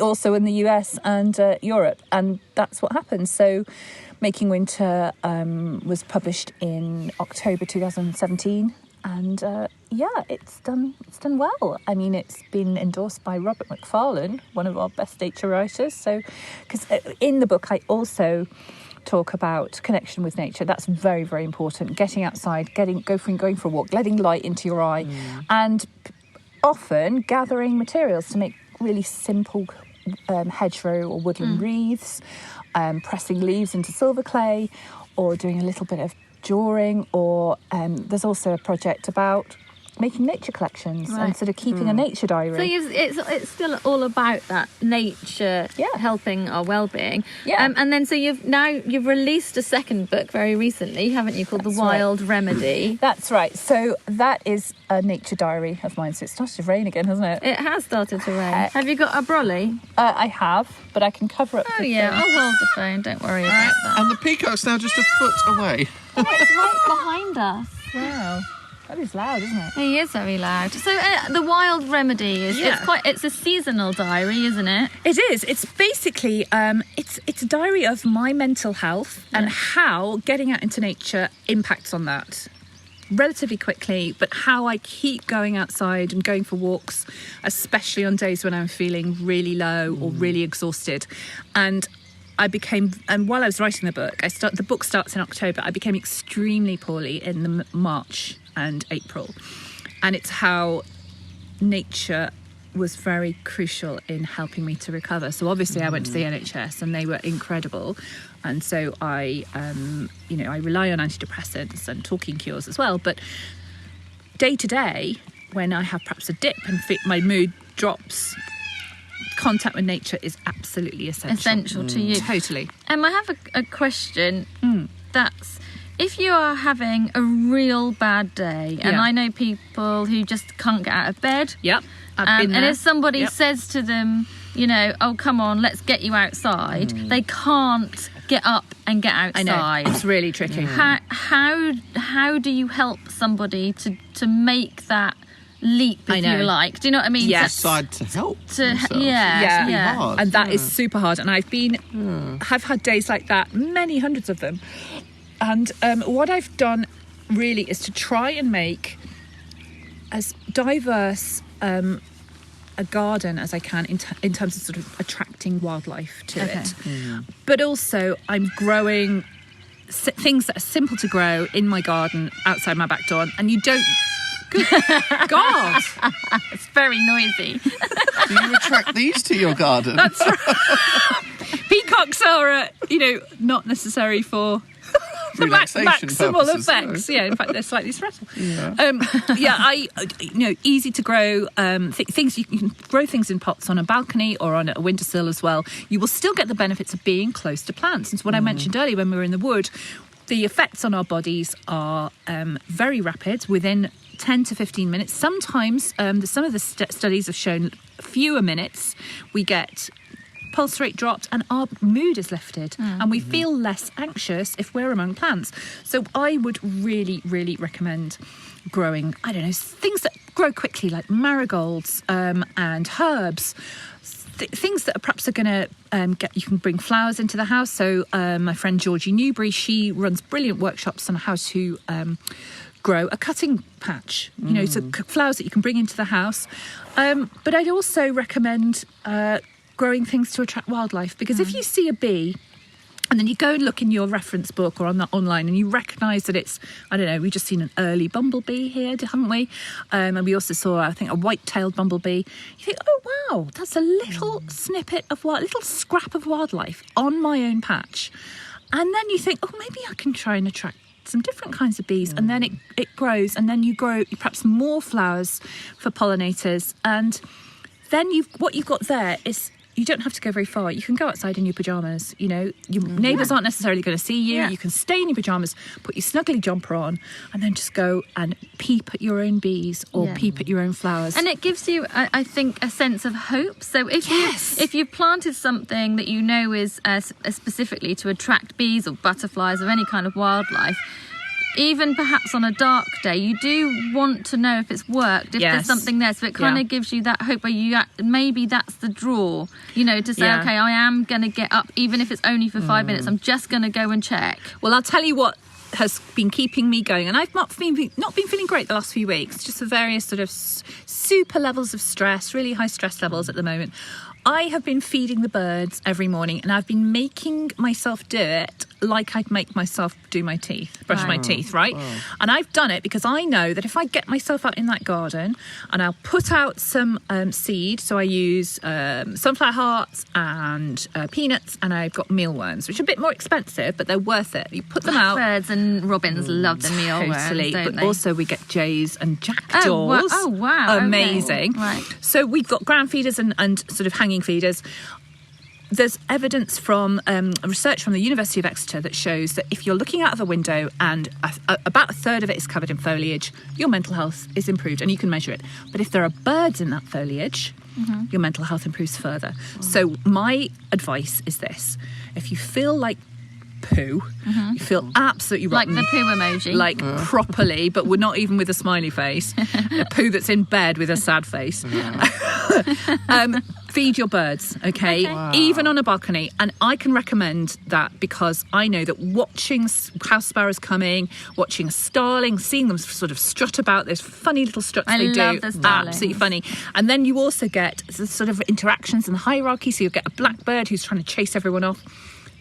[SPEAKER 4] also in the US and Europe, and that's what happened. So, Making Winter was published in October 2017, and it's done well. I mean, it's been endorsed by Robert Macfarlane, one of our best nature writers. So, because in the book I also talk about connection with nature. That's very, very important. Getting outside, going for a walk, letting light into your eye, and often gathering materials to make really simple hedgerow or woodland wreaths, pressing leaves into silver clay, or doing a little bit of drawing. Or there's also a project about making nature collections and sort of keeping a nature diary.
[SPEAKER 5] So it's still all about that nature helping our well-being.
[SPEAKER 4] Yeah.
[SPEAKER 5] And then so you've released a second book very recently, haven't you, called The Wild Remedy?
[SPEAKER 4] That's right. So that is a nature diary of mine. So it started to rain again, hasn't it?
[SPEAKER 5] It has started to rain. Have you got a brolly?
[SPEAKER 4] I have, but I can cover up.
[SPEAKER 5] Oh yeah, I'll hold the phone. Don't worry about that.
[SPEAKER 2] And the peacock's now just a foot away.
[SPEAKER 5] It's right behind us.
[SPEAKER 4] Wow. That is loud, isn't it?
[SPEAKER 5] He is very loud. So The Wild Remedy it's a seasonal diary, isn't it?
[SPEAKER 4] It is. It's basically it's a diary of my mental health and how getting out into nature impacts on that relatively quickly, but how I keep going outside and going for walks, especially on days when I'm feeling really low or really exhausted. And while I was writing the book, the book starts in October. I became extremely poorly in the March and April, and it's how nature was very crucial in helping me to recover. So obviously I went to the NHS and they were incredible, and so I rely on antidepressants and talking cures as well, but day to day when I have perhaps a dip and my mood drops, contact with nature is absolutely essential
[SPEAKER 5] to you.
[SPEAKER 4] Totally.
[SPEAKER 5] I have a question that's, if you are having a real bad day, and I know people who just can't get out of bed.
[SPEAKER 4] Yep. I've been there.
[SPEAKER 5] And if somebody says to them, oh, come on, let's get you outside, they can't get up and get outside.
[SPEAKER 4] I know, it's really tricky.
[SPEAKER 5] How do you help somebody to make that leap, if you like? Do you know what I mean?
[SPEAKER 4] Yes.
[SPEAKER 2] Decide to help themselves.
[SPEAKER 5] Yeah.
[SPEAKER 2] Hard.
[SPEAKER 4] And that is super hard. And I've had days like that, many hundreds of them. And what I've done really is to try and make as diverse a garden as I can in terms of sort of attracting wildlife to it. But also I'm growing things that are simple to grow in my garden outside my back door, and you don't... Good God!
[SPEAKER 5] It's very noisy.
[SPEAKER 2] Do you attract these to your garden?
[SPEAKER 4] That's right. Peacocks are, not necessary for the maximal
[SPEAKER 2] purposes,
[SPEAKER 4] effects.
[SPEAKER 2] No.
[SPEAKER 4] Yeah, in fact, they're slightly stressful.
[SPEAKER 2] Yeah.
[SPEAKER 4] Easy to grow things. You can grow things in pots on a balcony or on a windowsill as well. You will still get the benefits of being close to plants. And so what I mentioned earlier when we were in the wood, the effects on our bodies are very rapid within 10 to 15 minutes. Sometimes some of the studies have shown fewer minutes. We get pulse rate dropped and our mood is lifted and we feel less anxious if we're among plants. So I would really, really recommend growing, things that grow quickly like marigolds and herbs. Things that perhaps are going to you can bring flowers into the house. So my friend Georgie Newbury, she runs brilliant workshops on how to grow a cutting patch, so flowers that you can bring into the house. But I'd also recommend growing things to attract wildlife, because if you see a bee and then you go and look in your reference book or on that online and you recognise that it's, we've just seen an early bumblebee here, haven't we? And we also saw, I think, a white-tailed bumblebee. You think, oh, wow, that's a little snippet of little scrap of wildlife on my own patch. And then you think, oh, maybe I can try and attract some different kinds of bees, and then it grows, and then you grow perhaps more flowers for pollinators, and then what you've got there is you don't have to go very far. You can go outside in your pyjamas. Your neighbours aren't necessarily going to see you. You can stay in your pyjamas, put your snuggly jumper on, and then just go and peep at your own bees or peep at your own flowers.
[SPEAKER 5] And it gives you, I think, a sense of hope. So if you've planted something that you know is specifically to attract bees or butterflies or any kind of wildlife, even perhaps on a dark day, you do want to know if it's worked, if there's something there. So it kind of gives you that hope where maybe that's the draw, to say, okay, I am going to get up, even if it's only for 5 minutes. I'm just going to go and check.
[SPEAKER 4] Well, I'll tell you what has been keeping me going, and I've not been feeling great the last few weeks, just for various sort of super levels of stress, really high stress levels at the moment. I have been feeding the birds every morning, and I've been making myself do it like I'd make myself do my teeth, brush my teeth, right? Wow. And I've done it because I know that if I get myself out in that garden and I'll put out some seed, so I use sunflower hearts and peanuts, and I've got mealworms, which are a bit more expensive, but they're worth it. You put them out.
[SPEAKER 5] Birds and robins love the mealworms,
[SPEAKER 4] totally.
[SPEAKER 5] don't
[SPEAKER 4] But
[SPEAKER 5] they?
[SPEAKER 4] also we get jays and jackdaws.
[SPEAKER 5] Oh, wow.
[SPEAKER 4] Amazing.
[SPEAKER 5] Okay. Right.
[SPEAKER 4] So we've got ground feeders and sort of hanging feeders. There's evidence from research from the University of Exeter that shows that if you're looking out of a window and about a third of it is covered in foliage, your mental health is improved, and you can measure it. But if there are birds in that foliage, your mental health improves further. So my advice is this: if you feel like poo, you feel absolutely rotten,
[SPEAKER 5] like the poo emoji,
[SPEAKER 4] like properly, but we're not even with a smiley face, a poo that's in bed with a sad face. Feed your birds, okay? Wow. Even on a balcony. And I can recommend that because I know that watching house sparrows coming, watching a starling, seeing them sort of strut about, those funny little struts they do, absolutely funny. And then you also get the sort of interactions and the hierarchy. So you get a blackbird who's trying to chase everyone off.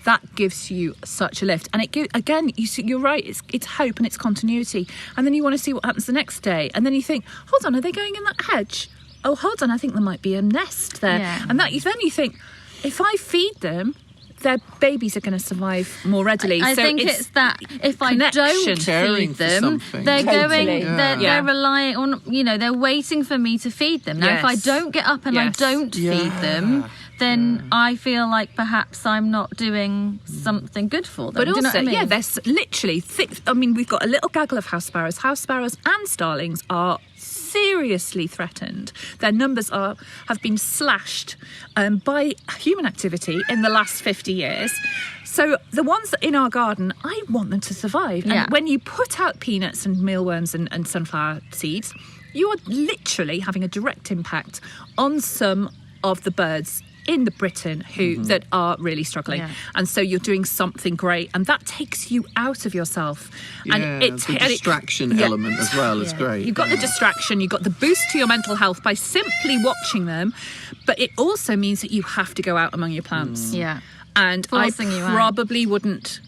[SPEAKER 4] That gives you such a lift. And you're right, it's hope and it's continuity. And then you want to see what happens the next day. And then you think, hold on, are they going in that hedge? Oh, hold on, I think there might be a nest there. Yeah. And then you think, if I feed them, their babies are going to survive more readily.
[SPEAKER 5] I think it's that if I don't feed them, they're they're relying on, they're waiting for me to feed them. Now, if I don't get up and I don't feed them, then I feel like perhaps I'm not doing something good for them.
[SPEAKER 4] But also,
[SPEAKER 5] do you know what I mean?
[SPEAKER 4] there's literally we've got a little gaggle of house sparrows. House sparrows and starlings are seriously threatened. Their numbers have been slashed by human activity in the last 50 years. So the ones in our garden, I want them to survive.
[SPEAKER 5] Yeah.
[SPEAKER 4] And when you put out peanuts and mealworms and sunflower seeds, you are literally having a direct impact on some of the birds in the Britain that are really struggling.
[SPEAKER 5] Yeah.
[SPEAKER 4] And so you're doing something great, and that takes you out of yourself.
[SPEAKER 2] Yeah,
[SPEAKER 4] And
[SPEAKER 2] the distraction element as well is great.
[SPEAKER 4] You've got the distraction, you've got the boost to your mental health by simply watching them, but it also means that you have to go out among your plants.
[SPEAKER 5] Yeah.
[SPEAKER 4] And
[SPEAKER 5] Forcing you
[SPEAKER 4] I
[SPEAKER 5] out.
[SPEAKER 4] probably wouldn't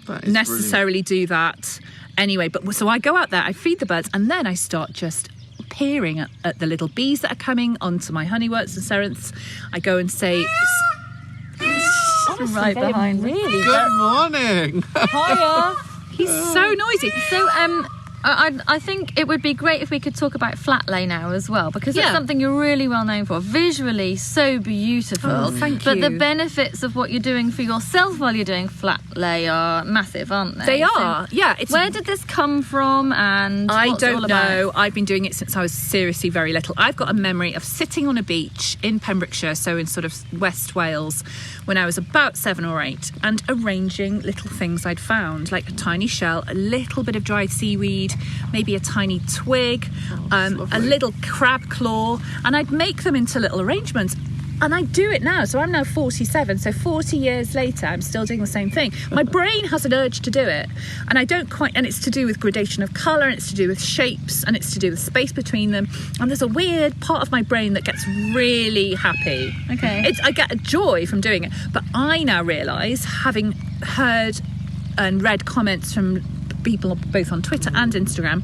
[SPEAKER 2] That is
[SPEAKER 4] necessarily do that anyway. But so I go out there, I feed the birds, and then I start just peering at the little bees that are coming onto my honeyworts and cerinthes. I go and say, honestly,
[SPEAKER 5] Right
[SPEAKER 4] they are
[SPEAKER 5] behind me.
[SPEAKER 4] really
[SPEAKER 2] Good morning.
[SPEAKER 4] Hiya. He's so noisy.
[SPEAKER 5] So, I think it would be great if we could talk about flat lay now as well, because it's
[SPEAKER 4] Yeah.
[SPEAKER 5] something you're really well known for. Visually so beautiful.
[SPEAKER 4] Oh, thank
[SPEAKER 5] But the
[SPEAKER 4] you.
[SPEAKER 5] benefits of what you're doing for yourself while you're doing flat lay are massive, aren't they?
[SPEAKER 4] They
[SPEAKER 5] So
[SPEAKER 4] are, yeah. It's
[SPEAKER 5] where did this come from, and
[SPEAKER 4] I
[SPEAKER 5] what's it all
[SPEAKER 4] don't
[SPEAKER 5] about?
[SPEAKER 4] know. I've been doing it since I was seriously very little. I've got a memory of sitting on a beach in Pembrokeshire, so in sort of West Wales, when I was about 7 or 8, and arranging little things I'd found, like a tiny shell, a little bit of dried seaweed, maybe a tiny twig, a little crab claw, and I'd make them into little arrangements. And I do it now. So I'm now 47. So 40 years later, I'm still doing the same thing. My brain has an urge to do it. And I don't quite, and it's to do with gradation of colour, and it's to do with shapes, and it's to do with space between them. And there's a weird part of my brain that gets really happy.
[SPEAKER 5] Okay.
[SPEAKER 4] I get a joy from doing it. But I now realise, having heard and read comments from people both on Twitter and Instagram,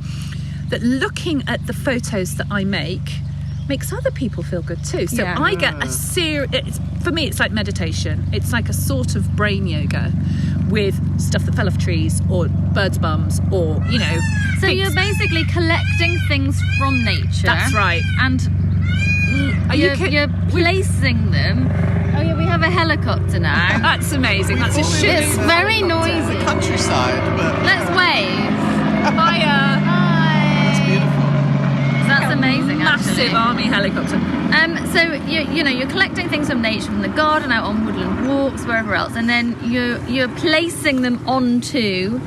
[SPEAKER 4] that looking at the photos that I make makes other people feel good too. So
[SPEAKER 5] Yeah.
[SPEAKER 4] I get a for me it's like meditation. It's like a sort of brain yoga with stuff that fell off trees or birds' bums or, you know.
[SPEAKER 5] So
[SPEAKER 4] things.
[SPEAKER 5] you're basically collecting things from nature.
[SPEAKER 4] That's right.
[SPEAKER 5] And
[SPEAKER 4] Are you
[SPEAKER 5] you're placing them. Oh yeah, we have a helicopter now.
[SPEAKER 4] That's amazing. That's a shit.
[SPEAKER 5] It's very noisy.
[SPEAKER 2] Countryside, but
[SPEAKER 5] Let's wave.
[SPEAKER 4] Hiya.
[SPEAKER 2] it's
[SPEAKER 5] Hi.
[SPEAKER 2] beautiful.
[SPEAKER 5] That's amazing.
[SPEAKER 4] Massive
[SPEAKER 5] Actually.
[SPEAKER 4] army helicopter.
[SPEAKER 5] So you're collecting things from nature, from the garden, out on woodland walks, wherever else, and then you're placing them onto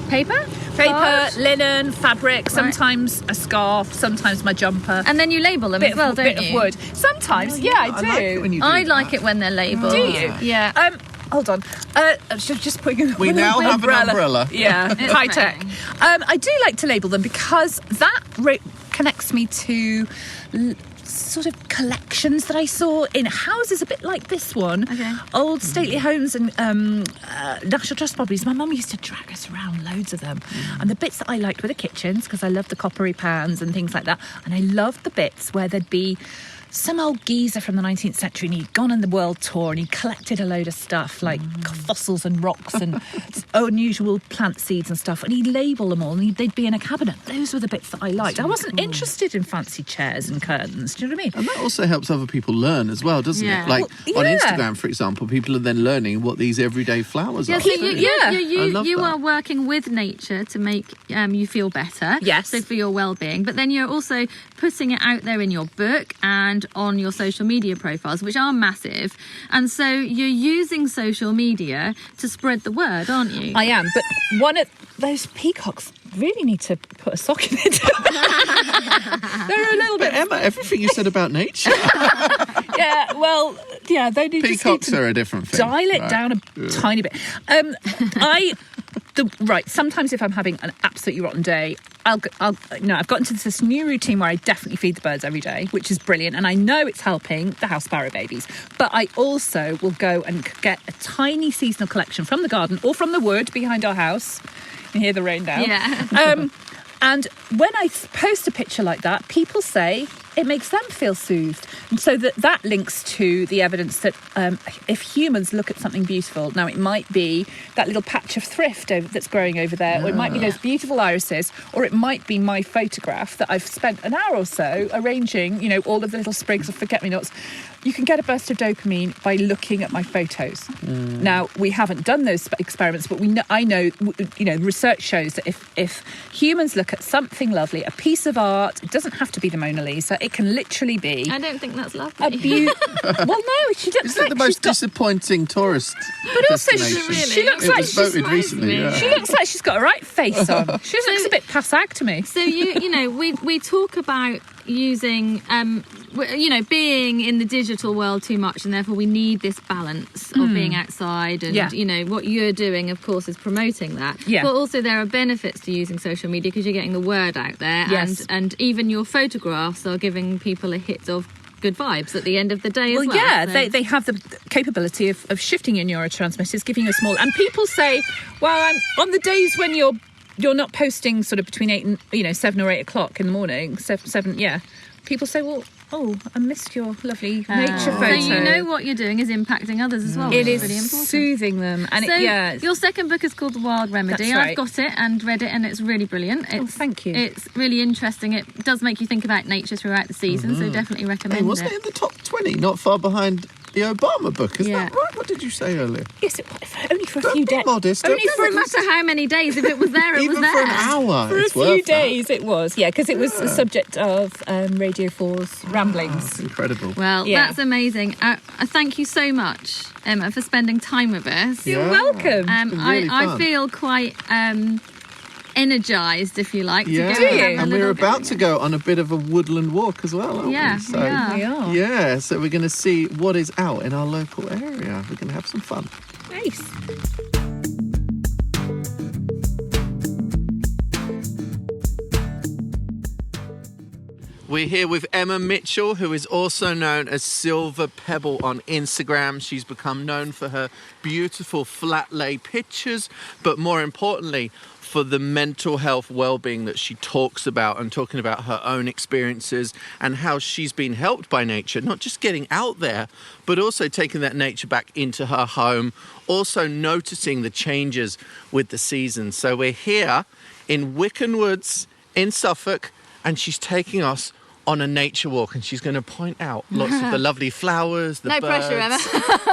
[SPEAKER 5] paper,
[SPEAKER 4] Paper,
[SPEAKER 5] card,
[SPEAKER 4] linen, fabric, sometimes a scarf, sometimes my jumper.
[SPEAKER 5] and then you label them as well, don't
[SPEAKER 4] bit
[SPEAKER 5] you?
[SPEAKER 4] of wood. Sometimes, yeah, I do.
[SPEAKER 2] like it when you do
[SPEAKER 5] I
[SPEAKER 2] that.
[SPEAKER 5] like it when they're labelled.
[SPEAKER 4] Do you?
[SPEAKER 5] Yeah.
[SPEAKER 4] Hold on. I should just put in
[SPEAKER 2] We now have an umbrella.
[SPEAKER 4] Yeah,
[SPEAKER 5] It's
[SPEAKER 4] high tech.
[SPEAKER 5] amazing.
[SPEAKER 4] I do like to label them because that connects me to sort of collections that I saw in houses a bit like this one.
[SPEAKER 5] Okay.
[SPEAKER 4] Old stately homes and National Trust properties. My mum used to drag us around loads of them. And the bits that I liked were the kitchens, because I loved the coppery pans and things like that. And I loved the bits where there'd be some old geezer from the 19th century, and he'd gone on the world tour and he collected a load of stuff like fossils and rocks and unusual plant seeds and stuff, and he'd label them all and they'd be in a cabinet. Those were the bits that I liked. I wasn't interested in fancy chairs and curtains. Do you know what I mean?
[SPEAKER 2] And that also helps other people learn as well, doesn't
[SPEAKER 5] Yeah.
[SPEAKER 2] it? Like
[SPEAKER 4] Well,
[SPEAKER 2] on
[SPEAKER 4] yeah.
[SPEAKER 2] Instagram, for example, people are then learning what these everyday flowers
[SPEAKER 5] Yeah,
[SPEAKER 2] are.
[SPEAKER 5] so
[SPEAKER 4] Yeah.
[SPEAKER 2] I love
[SPEAKER 5] you
[SPEAKER 2] that.
[SPEAKER 5] are working with nature to make you feel better.
[SPEAKER 4] Yes.
[SPEAKER 5] So for your well-being, but then you're also putting it out there in your book and on your social media profiles, which are massive. And so you're using social media to spread the word, aren't you?
[SPEAKER 4] I am, but one of those peacocks really need to put a sock in it. They're a little
[SPEAKER 2] But
[SPEAKER 4] bit.
[SPEAKER 2] Emma, everything you said about nature,
[SPEAKER 4] Yeah, well, yeah, they need
[SPEAKER 2] peacocks
[SPEAKER 4] to
[SPEAKER 2] are a different thing.
[SPEAKER 4] dial it
[SPEAKER 2] right?
[SPEAKER 4] down a tiny bit. Sometimes if I'm having an absolutely rotten day, I've got into this new routine where I definitely feed the birds every day, which is brilliant, and I know it's helping the house sparrow babies. But I also will go and get a tiny seasonal collection from the garden or from the wood behind our house. You can hear the rain down.
[SPEAKER 5] Yeah.
[SPEAKER 4] And when I post a picture like that, people say, it makes them feel soothed. And so that links to the evidence that if humans look at something beautiful, now it might be that little patch of thrift that's growing over there, or it might be those beautiful irises, or it might be my photograph that I've spent an hour or so arranging, you know, all of the little sprigs of forget-me-nots. You can get a burst of dopamine by looking at my photos. Now, we haven't done those experiments, but I know, you know, research shows that if humans look at something lovely, a piece of art, it doesn't have to be the Mona Lisa, it can literally be...
[SPEAKER 5] I don't think that's lovely.
[SPEAKER 4] Well, no, she looks
[SPEAKER 2] Isn't
[SPEAKER 4] like
[SPEAKER 2] it the most
[SPEAKER 4] she's got...
[SPEAKER 2] disappointing tourist
[SPEAKER 4] But also,
[SPEAKER 2] destination?
[SPEAKER 4] she looks like
[SPEAKER 2] It was voted recently, yeah.
[SPEAKER 4] She looks like she's got a right face on. She looks a bit passag to me.
[SPEAKER 5] So you know, we talk about using you know, being in the digital world too much, and therefore we need this balance of being outside, and you know, what you're doing, of course, is promoting that. But also there are benefits to using social media because you're getting the word out there, and even your photographs are giving people a hit of good vibes at the end of the day as well.
[SPEAKER 4] Yeah,
[SPEAKER 5] so.
[SPEAKER 4] they have the capability of shifting your neurotransmitters, giving you a small... And people say, well, on the days when you're not posting sort of between 8 and 7 or 8 o'clock in the morning, seven, people say, well, I missed your lovely nature photo.
[SPEAKER 5] So you know what you're doing is impacting others as well.
[SPEAKER 4] It is
[SPEAKER 5] really important.
[SPEAKER 4] soothing them. And
[SPEAKER 5] so your second book is called The Wild Remedy.
[SPEAKER 4] That's right.
[SPEAKER 5] I've got it and read it, and it's really brilliant.
[SPEAKER 4] Thank you.
[SPEAKER 5] It's really interesting. It does make you think about nature throughout the season, so definitely recommend it.
[SPEAKER 2] Wasn't it in the top 20, not far behind the Obama book? Is that right? What did you say earlier?
[SPEAKER 4] Yes, only for a few days.
[SPEAKER 2] Modest.
[SPEAKER 4] Only for
[SPEAKER 5] no matter how many days. If it was there, it was there.
[SPEAKER 2] Even for an hour.
[SPEAKER 4] For a few days, it was. Yeah, because it was the subject of Radio 4's ramblings.
[SPEAKER 2] Incredible.
[SPEAKER 5] Well, that's amazing. Thank you so much, Emma, for spending time with us.
[SPEAKER 4] You're welcome.
[SPEAKER 2] Really
[SPEAKER 5] I feel quite energised, if you like.
[SPEAKER 2] Yeah,
[SPEAKER 5] to go
[SPEAKER 2] and we're about to go on a bit of a woodland walk as well, aren't we? So,
[SPEAKER 4] we are.
[SPEAKER 2] Yeah, so we're going to see what is out in our local area. We're going to have some fun.
[SPEAKER 4] Nice.
[SPEAKER 2] We're here with Emma Mitchell, who is also known as Silver Pebble on Instagram. She's become known for her beautiful flat lay pictures, but more importantly, for the mental health well-being that she talks about, and talking about her own experiences and how she's been helped by nature, not just getting out there, but also taking that nature back into her home, also noticing the changes with the seasons. So we're here in Wycombe Woods in Suffolk, and she's taking us on a nature walk, and she's going to point out lots of the lovely flowers, the birds.
[SPEAKER 5] No pressure, Emma.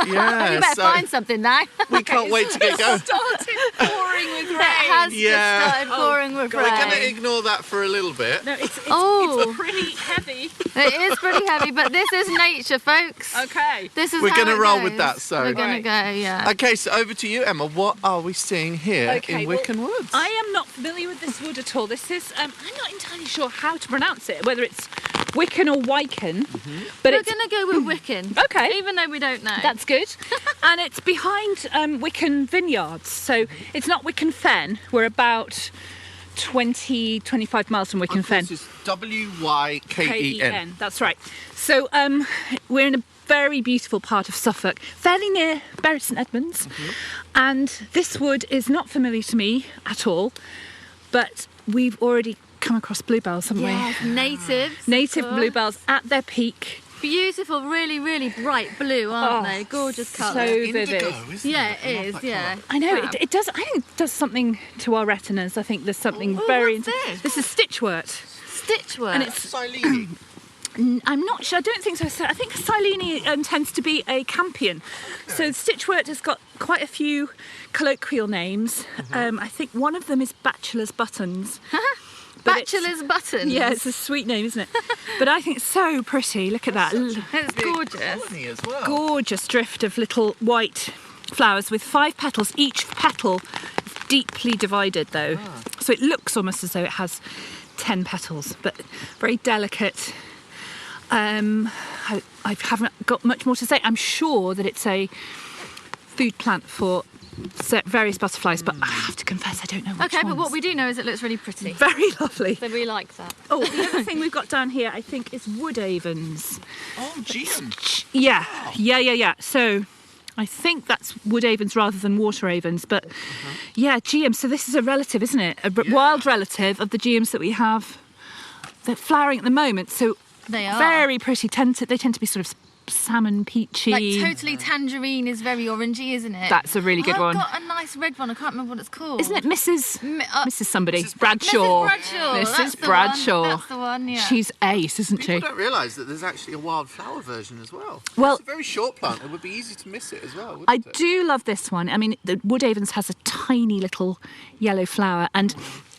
[SPEAKER 2] Yeah,
[SPEAKER 5] you better find something now.
[SPEAKER 2] We can't wait to get going.
[SPEAKER 4] Started pouring with rain.
[SPEAKER 5] It has just started pouring with rain.
[SPEAKER 2] We're going to ignore that for a little bit.
[SPEAKER 4] No, it's pretty heavy.
[SPEAKER 5] It is pretty heavy, but this is nature, folks.
[SPEAKER 4] Okay.
[SPEAKER 5] This is
[SPEAKER 2] We're
[SPEAKER 5] going
[SPEAKER 2] to roll with that, so.
[SPEAKER 5] We're going to go, yeah.
[SPEAKER 2] Okay, so over to you, Emma. What are we seeing here in Wycombe Woods?
[SPEAKER 4] I am not familiar with this wood at all. This is, I'm not entirely sure how to pronounce it, whether it's Wicken or Wyken, but
[SPEAKER 5] we're going to go with Wycken.
[SPEAKER 4] Okay.
[SPEAKER 5] Even though we don't know.
[SPEAKER 4] That's good. And it's behind Wyken Vineyards, so it's not Wyken Fen. We're about 25 miles from Wyken Fen.
[SPEAKER 2] This is W-Y-K-E-N.
[SPEAKER 4] That's right. So we're in a very beautiful part of Suffolk, fairly near Bury St Edmunds, and this wood is not familiar to me at all, but we've already come across bluebells, haven't we?
[SPEAKER 5] Natives.
[SPEAKER 4] Native bluebells at their peak.
[SPEAKER 5] Beautiful, really, really bright blue, aren't they? Gorgeous colour.
[SPEAKER 4] So vivid.
[SPEAKER 2] Indigo, isn't
[SPEAKER 5] Yeah,
[SPEAKER 2] it?
[SPEAKER 5] it is, yeah.
[SPEAKER 4] I know, it does. I think it does something to our retinas. I think there's something very...
[SPEAKER 5] what's this?
[SPEAKER 4] This is stitchwort.
[SPEAKER 5] Stitchwork.
[SPEAKER 4] And it's...
[SPEAKER 2] Silene.
[SPEAKER 4] I'm not sure. I don't think so. I think Silene tends to be a campion. So stitchwort has got quite a few colloquial names. I think one of them is bachelor's buttons.
[SPEAKER 5] Bachelor's buttons.
[SPEAKER 4] Yeah, it's a sweet name, isn't it? But I think it's so pretty. Look at that.
[SPEAKER 5] It's gorgeous.
[SPEAKER 2] Colony as well.
[SPEAKER 4] Gorgeous drift of little white flowers with 5 petals. Each petal is deeply divided, though. So it looks almost as though it has 10 petals, but very delicate. I haven't got much more to say. I'm sure that it's a food plant for various butterflies, but I have to confess I don't know which
[SPEAKER 5] Okay, but
[SPEAKER 4] ones.
[SPEAKER 5] what we do know is it looks really pretty.
[SPEAKER 4] Very lovely.
[SPEAKER 5] So we like that.
[SPEAKER 4] Oh, the other thing we've got down here, I think, is wood avens.
[SPEAKER 2] Oh, GM.
[SPEAKER 4] Yeah. So I think that's wood avens rather than water avens, but yeah, GM. So this is a relative, isn't it? A wild relative of the GMs that we have. They're flowering at the moment. So
[SPEAKER 5] They are.
[SPEAKER 4] Very pretty. They tend to be sort of salmon peachy.
[SPEAKER 5] Like totally tangerine is very orangey, isn't it?
[SPEAKER 4] That's a really good one.
[SPEAKER 5] I've got a nice red one. I can't remember what it's called.
[SPEAKER 4] Isn't it Mrs. somebody?
[SPEAKER 2] Mrs.
[SPEAKER 4] Bradshaw.
[SPEAKER 5] Mrs. Bradshaw.
[SPEAKER 4] Bradshaw.
[SPEAKER 5] That's the one, yeah.
[SPEAKER 4] She's ace, isn't she?
[SPEAKER 2] People don't realise that there's actually a wildflower version as well.
[SPEAKER 4] Well,
[SPEAKER 2] it's a very short plant. It would be easy to miss it as well, wouldn't
[SPEAKER 4] I
[SPEAKER 2] it?
[SPEAKER 4] do love this one. I mean, the Woodavens has a tiny little yellow flower, and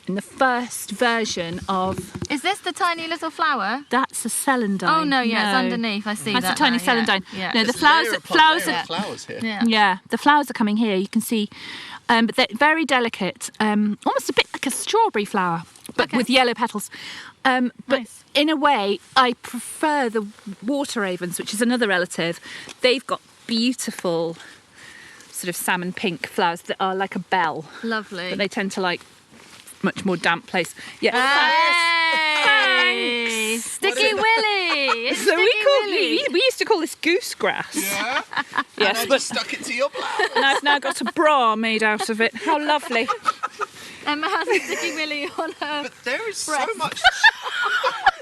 [SPEAKER 4] in the first version of...
[SPEAKER 5] Is this the tiny little flower?
[SPEAKER 4] That's a celandine.
[SPEAKER 5] Oh, no, yeah, it's underneath. I see that.
[SPEAKER 4] That's a tiny
[SPEAKER 5] now,
[SPEAKER 4] celandine.
[SPEAKER 5] Yeah.
[SPEAKER 4] No, the
[SPEAKER 2] There's a layer
[SPEAKER 4] flowers
[SPEAKER 2] upon layer
[SPEAKER 4] are...
[SPEAKER 2] of flowers here.
[SPEAKER 5] Yeah.
[SPEAKER 4] The flowers are coming here. You can see, but they're very delicate, almost a bit like a strawberry flower, but with yellow petals. But
[SPEAKER 5] Nice.
[SPEAKER 4] in a way, I prefer the water ravens, which is another relative. They've got beautiful sort of salmon pink flowers that are like a bell,
[SPEAKER 5] Lovely.
[SPEAKER 4] but they tend to like much more damp place. Yeah.
[SPEAKER 5] Hey! Sticky Willy! It's
[SPEAKER 4] So
[SPEAKER 5] Sticky Willy.
[SPEAKER 4] we used to call this goose grass.
[SPEAKER 2] Yeah?
[SPEAKER 4] Yes,
[SPEAKER 2] and I
[SPEAKER 4] but
[SPEAKER 2] just stuck it to your blouse.
[SPEAKER 4] and I've now got a bra made out of it. How lovely.
[SPEAKER 5] Emma has a Sticky Willy on her.
[SPEAKER 2] But there is so
[SPEAKER 5] Breast.
[SPEAKER 2] much...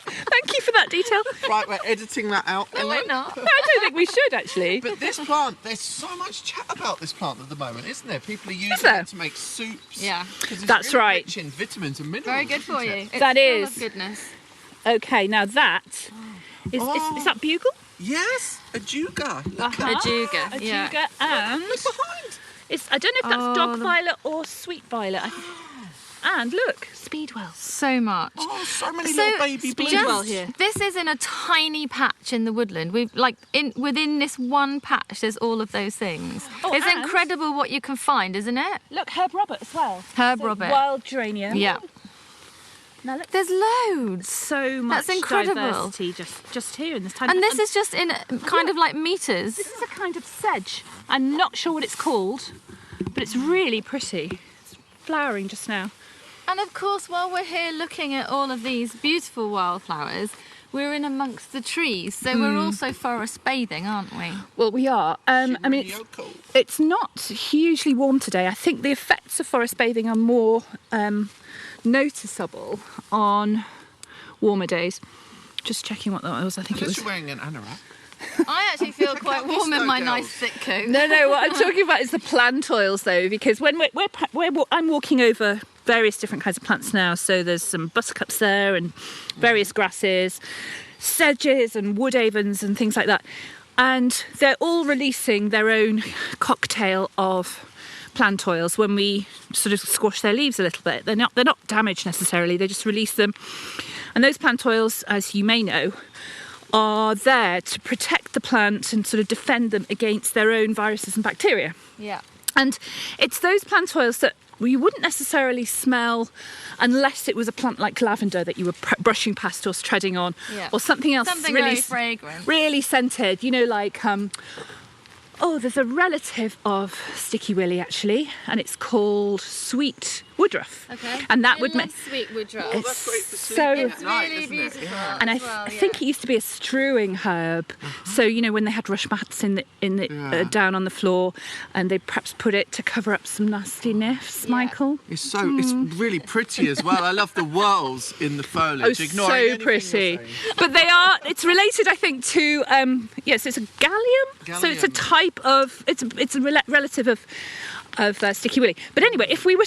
[SPEAKER 4] Thank you for that detail.
[SPEAKER 2] Right, we're editing that out.
[SPEAKER 5] No, we're not.
[SPEAKER 4] I don't think we should actually.
[SPEAKER 2] But this plant, there's so much chat about this plant at the moment, isn't there? People are using
[SPEAKER 4] there?
[SPEAKER 2] it to make soups.
[SPEAKER 5] Yeah.
[SPEAKER 2] 'Cause it's
[SPEAKER 4] That's
[SPEAKER 2] really
[SPEAKER 4] right.
[SPEAKER 2] rich in vitamins and minerals.
[SPEAKER 5] Very good for
[SPEAKER 2] isn't
[SPEAKER 5] you.
[SPEAKER 2] it?
[SPEAKER 5] It's
[SPEAKER 4] That
[SPEAKER 5] full
[SPEAKER 4] is.
[SPEAKER 5] of goodness.
[SPEAKER 4] Okay, now that is that bugle?
[SPEAKER 2] Yes, a juga. Look
[SPEAKER 4] Uh-huh.
[SPEAKER 2] at
[SPEAKER 5] Ajuga.
[SPEAKER 4] A
[SPEAKER 5] Yeah.
[SPEAKER 4] juga, and
[SPEAKER 2] Look behind.
[SPEAKER 4] I don't know if that's dog
[SPEAKER 5] the-
[SPEAKER 4] violet or sweet violet. And look, speedwell.
[SPEAKER 5] So much.
[SPEAKER 2] Oh, so many
[SPEAKER 5] So,
[SPEAKER 2] little baby
[SPEAKER 4] speed
[SPEAKER 2] blooms.
[SPEAKER 4] well here.
[SPEAKER 5] This is in a tiny patch in the woodland. We've within this one patch, there's all of those things.
[SPEAKER 4] Oh,
[SPEAKER 5] It's
[SPEAKER 4] and-
[SPEAKER 5] incredible what you can find, isn't it?
[SPEAKER 4] Look, herb robert as well.
[SPEAKER 5] Herb
[SPEAKER 4] So
[SPEAKER 5] robert.
[SPEAKER 4] wild geranium.
[SPEAKER 5] Yeah.
[SPEAKER 4] Now look,
[SPEAKER 5] There's loads.
[SPEAKER 4] so much
[SPEAKER 5] That's incredible.
[SPEAKER 4] diversity just here in this tiny.
[SPEAKER 5] And this is just in kind of like meters.
[SPEAKER 4] This is a kind of sedge. I'm not sure what it's called, but it's really pretty. It's flowering just now.
[SPEAKER 5] And of course, while we're here looking at all of these beautiful wildflowers, we're in amongst the trees. So we're also forest bathing, aren't we?
[SPEAKER 4] Well, we are. I mean, it's not hugely warm today. I think the effects of forest bathing are more noticeable on warmer days. Just checking what that was. I think it
[SPEAKER 2] Unless
[SPEAKER 4] was.
[SPEAKER 2] you're wearing an anorak.
[SPEAKER 5] I actually feel quite warm in my nice thick coat.
[SPEAKER 4] No. What I'm talking about is the plant oils, though, because when I'm walking over various different kinds of plants now. So there's some buttercups there and various grasses, sedges and woodavens and things like that. And they're all releasing their own cocktail of plant oils when we sort of squash their leaves a little bit. They're not damaged necessarily, they just release them. And those plant oils, as you may know, are there to protect the plant and sort of defend them against their own viruses and bacteria.
[SPEAKER 5] Yeah.
[SPEAKER 4] And it's those plant oils that you wouldn't necessarily smell unless it was a plant like lavender that you were brushing past or treading on, or something else
[SPEAKER 5] Something
[SPEAKER 4] really
[SPEAKER 5] very fragrant.
[SPEAKER 4] really scented, you know, like there's a relative of Sticky Willy actually, and it's called sweet woodruff.
[SPEAKER 5] Okay.
[SPEAKER 4] And that
[SPEAKER 5] I
[SPEAKER 4] would
[SPEAKER 5] love
[SPEAKER 4] make
[SPEAKER 5] sweet woodruff.
[SPEAKER 2] Oh, that's great for
[SPEAKER 4] so-
[SPEAKER 2] sleeping
[SPEAKER 5] It's
[SPEAKER 2] at night,
[SPEAKER 5] really
[SPEAKER 2] isn't
[SPEAKER 5] beautiful.
[SPEAKER 2] it? Yeah.
[SPEAKER 4] and I,
[SPEAKER 5] as well,
[SPEAKER 4] I think it used to be a strewing herb. So you know when they had rush mats in the down on the floor, and they perhaps put it to cover up some nasty nifts. Michael.
[SPEAKER 2] It's really pretty as well. I love the whorls in the foliage.
[SPEAKER 4] Oh,
[SPEAKER 2] ignoring
[SPEAKER 4] so
[SPEAKER 2] anything
[SPEAKER 4] pretty.
[SPEAKER 2] you're saying.
[SPEAKER 4] But it's related, I think, to yes, it's a gallium. So it's a
[SPEAKER 2] Gallium.
[SPEAKER 4] type of it's a relative of Sticky Willy. But anyway, if we were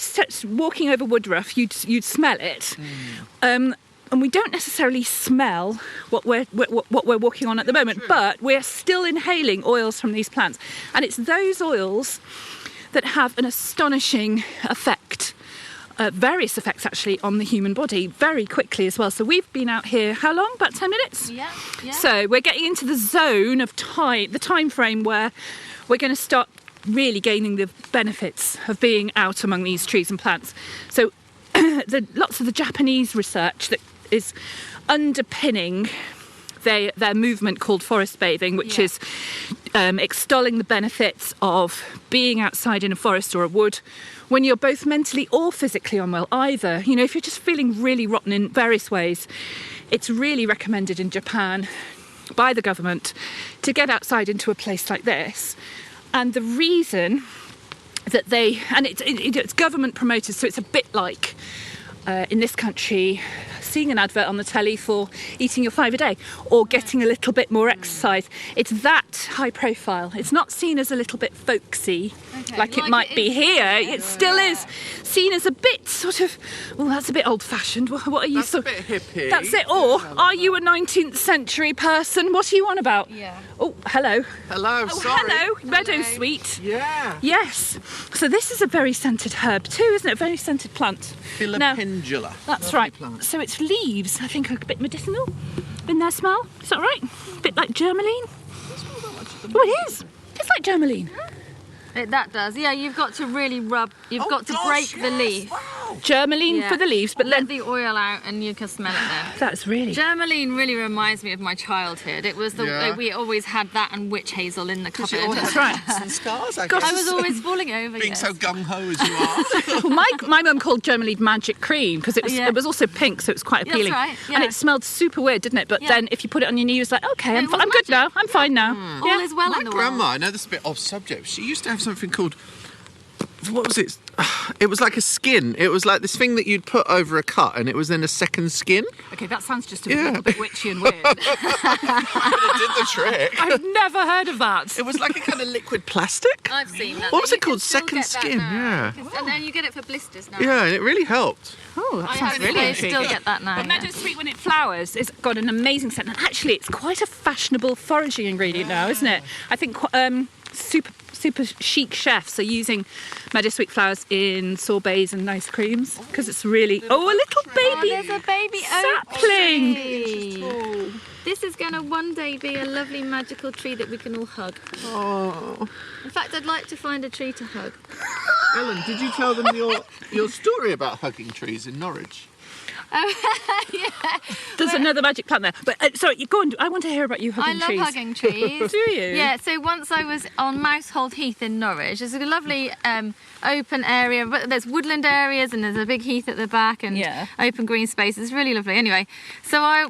[SPEAKER 4] walking over woodruff, you'd smell it. And we don't necessarily smell what we're walking on at the moment, but we're still inhaling oils from these plants, and it's those oils that have an astonishing effect. Various effects actually on the human body very quickly as well. So we've been out here how long? About 10 minutes?
[SPEAKER 5] Yeah.
[SPEAKER 4] So we're getting into the zone of time, the time frame where we're going to start really gaining the benefits of being out among these trees and plants. So lots of the Japanese research that is underpinning their movement called forest bathing, which is extolling the benefits of being outside in a forest or a wood when you're both mentally or physically unwell either. You know, if you're just feeling really rotten in various ways, it's really recommended in Japan by the government to get outside into a place like this. And the reason that it's government promoted, so it's a bit like in this country seeing an advert on the telly for eating your 5 a day or getting a little bit more exercise. It's that high profile. It's not seen as a little bit folksy, like it might be here. It still is seen as a bit sort of, well, that's a bit old-fashioned. What are you?
[SPEAKER 2] That's a bit hippie.
[SPEAKER 4] That's it. Or are you a 19th century person? What are you on about?
[SPEAKER 5] Yeah.
[SPEAKER 4] Oh, hello.
[SPEAKER 2] Hello, sorry.
[SPEAKER 4] Hello, meadow sweet.
[SPEAKER 2] Yeah.
[SPEAKER 4] Yes. So this is a very scented herb too, isn't it? A very scented plant.
[SPEAKER 2] Philopendula.
[SPEAKER 4] That's
[SPEAKER 2] Lovely
[SPEAKER 4] right.
[SPEAKER 2] plant.
[SPEAKER 4] So its leaves, I think, are a bit medicinal in their smell. Is that right? A bit like germaline. Oh, it is. It's like germaline.
[SPEAKER 5] That does. Yeah, you've got to really rub. You've got to break the leaf.
[SPEAKER 2] Wow.
[SPEAKER 4] Germaline for the leaves, but
[SPEAKER 5] let
[SPEAKER 4] then
[SPEAKER 5] the oil out and you can smell it then.
[SPEAKER 4] that's really.
[SPEAKER 5] Germaline really reminds me of my childhood. It was we always had that and witch hazel in the cupboard.
[SPEAKER 4] That's right.
[SPEAKER 2] And scars, I
[SPEAKER 4] Gosh,
[SPEAKER 2] guess.
[SPEAKER 5] I was always falling over.
[SPEAKER 2] Being
[SPEAKER 5] yes.
[SPEAKER 2] so gung-ho as you are.
[SPEAKER 4] My mum called germaline magic cream because it was also pink, so it was quite appealing.
[SPEAKER 5] That's right, yeah.
[SPEAKER 4] And it smelled super weird, didn't it? But
[SPEAKER 5] Yeah.
[SPEAKER 4] then if you put it on your knee, it was like, okay, I'm
[SPEAKER 5] was
[SPEAKER 4] good
[SPEAKER 5] magic.
[SPEAKER 4] now. I'm fine now.
[SPEAKER 5] All is well
[SPEAKER 2] My
[SPEAKER 5] in the
[SPEAKER 2] grandma,
[SPEAKER 5] world.
[SPEAKER 2] I know this is a bit off subject, she used to have something called, what was it? It was like a skin. It was like this thing that you'd put over a cut and it was then a second skin.
[SPEAKER 4] Okay, that sounds just a
[SPEAKER 2] Yeah.
[SPEAKER 4] little bit witchy and weird.
[SPEAKER 2] But it did the trick.
[SPEAKER 4] I've never heard of that.
[SPEAKER 2] It was like a kind of liquid plastic.
[SPEAKER 5] I've seen that.
[SPEAKER 2] What was
[SPEAKER 5] You
[SPEAKER 2] it called?
[SPEAKER 5] can still
[SPEAKER 2] Second
[SPEAKER 5] get that
[SPEAKER 2] skin,
[SPEAKER 5] now.
[SPEAKER 2] yeah.
[SPEAKER 5] And then you get it for blisters now.
[SPEAKER 2] Yeah, and it really helped.
[SPEAKER 4] Oh, that
[SPEAKER 5] I
[SPEAKER 4] sounds
[SPEAKER 5] have
[SPEAKER 4] really
[SPEAKER 5] they
[SPEAKER 4] intriguing.
[SPEAKER 5] still get that now.
[SPEAKER 4] But
[SPEAKER 5] yeah.
[SPEAKER 4] meadow sweet, when it flowers, it's got an amazing scent. And actually, it's quite a fashionable foraging ingredient now, isn't it? I think super chic chefs are using meadow sweet flowers in sorbets and ice creams because it's really a little baby
[SPEAKER 5] There's a baby
[SPEAKER 4] sapling.
[SPEAKER 5] oak tree. This is going to one day be a lovely magical tree that we can all hug.
[SPEAKER 2] Oh.
[SPEAKER 5] In fact, I'd like to find a tree to hug.
[SPEAKER 2] Ellen, did you tell them your story about hugging trees in Norwich?
[SPEAKER 5] Yeah.
[SPEAKER 4] There's another magic plant there. But sorry, you go on. I want to hear about you
[SPEAKER 5] I
[SPEAKER 4] hugging
[SPEAKER 5] love
[SPEAKER 4] trees.
[SPEAKER 5] hugging trees.
[SPEAKER 4] Do you?
[SPEAKER 5] Yeah, so once I was on Mousehold Heath in Norwich. It's a lovely open area, but there's woodland areas and there's a big heath at the back and open green space. It's really lovely. Anyway, so I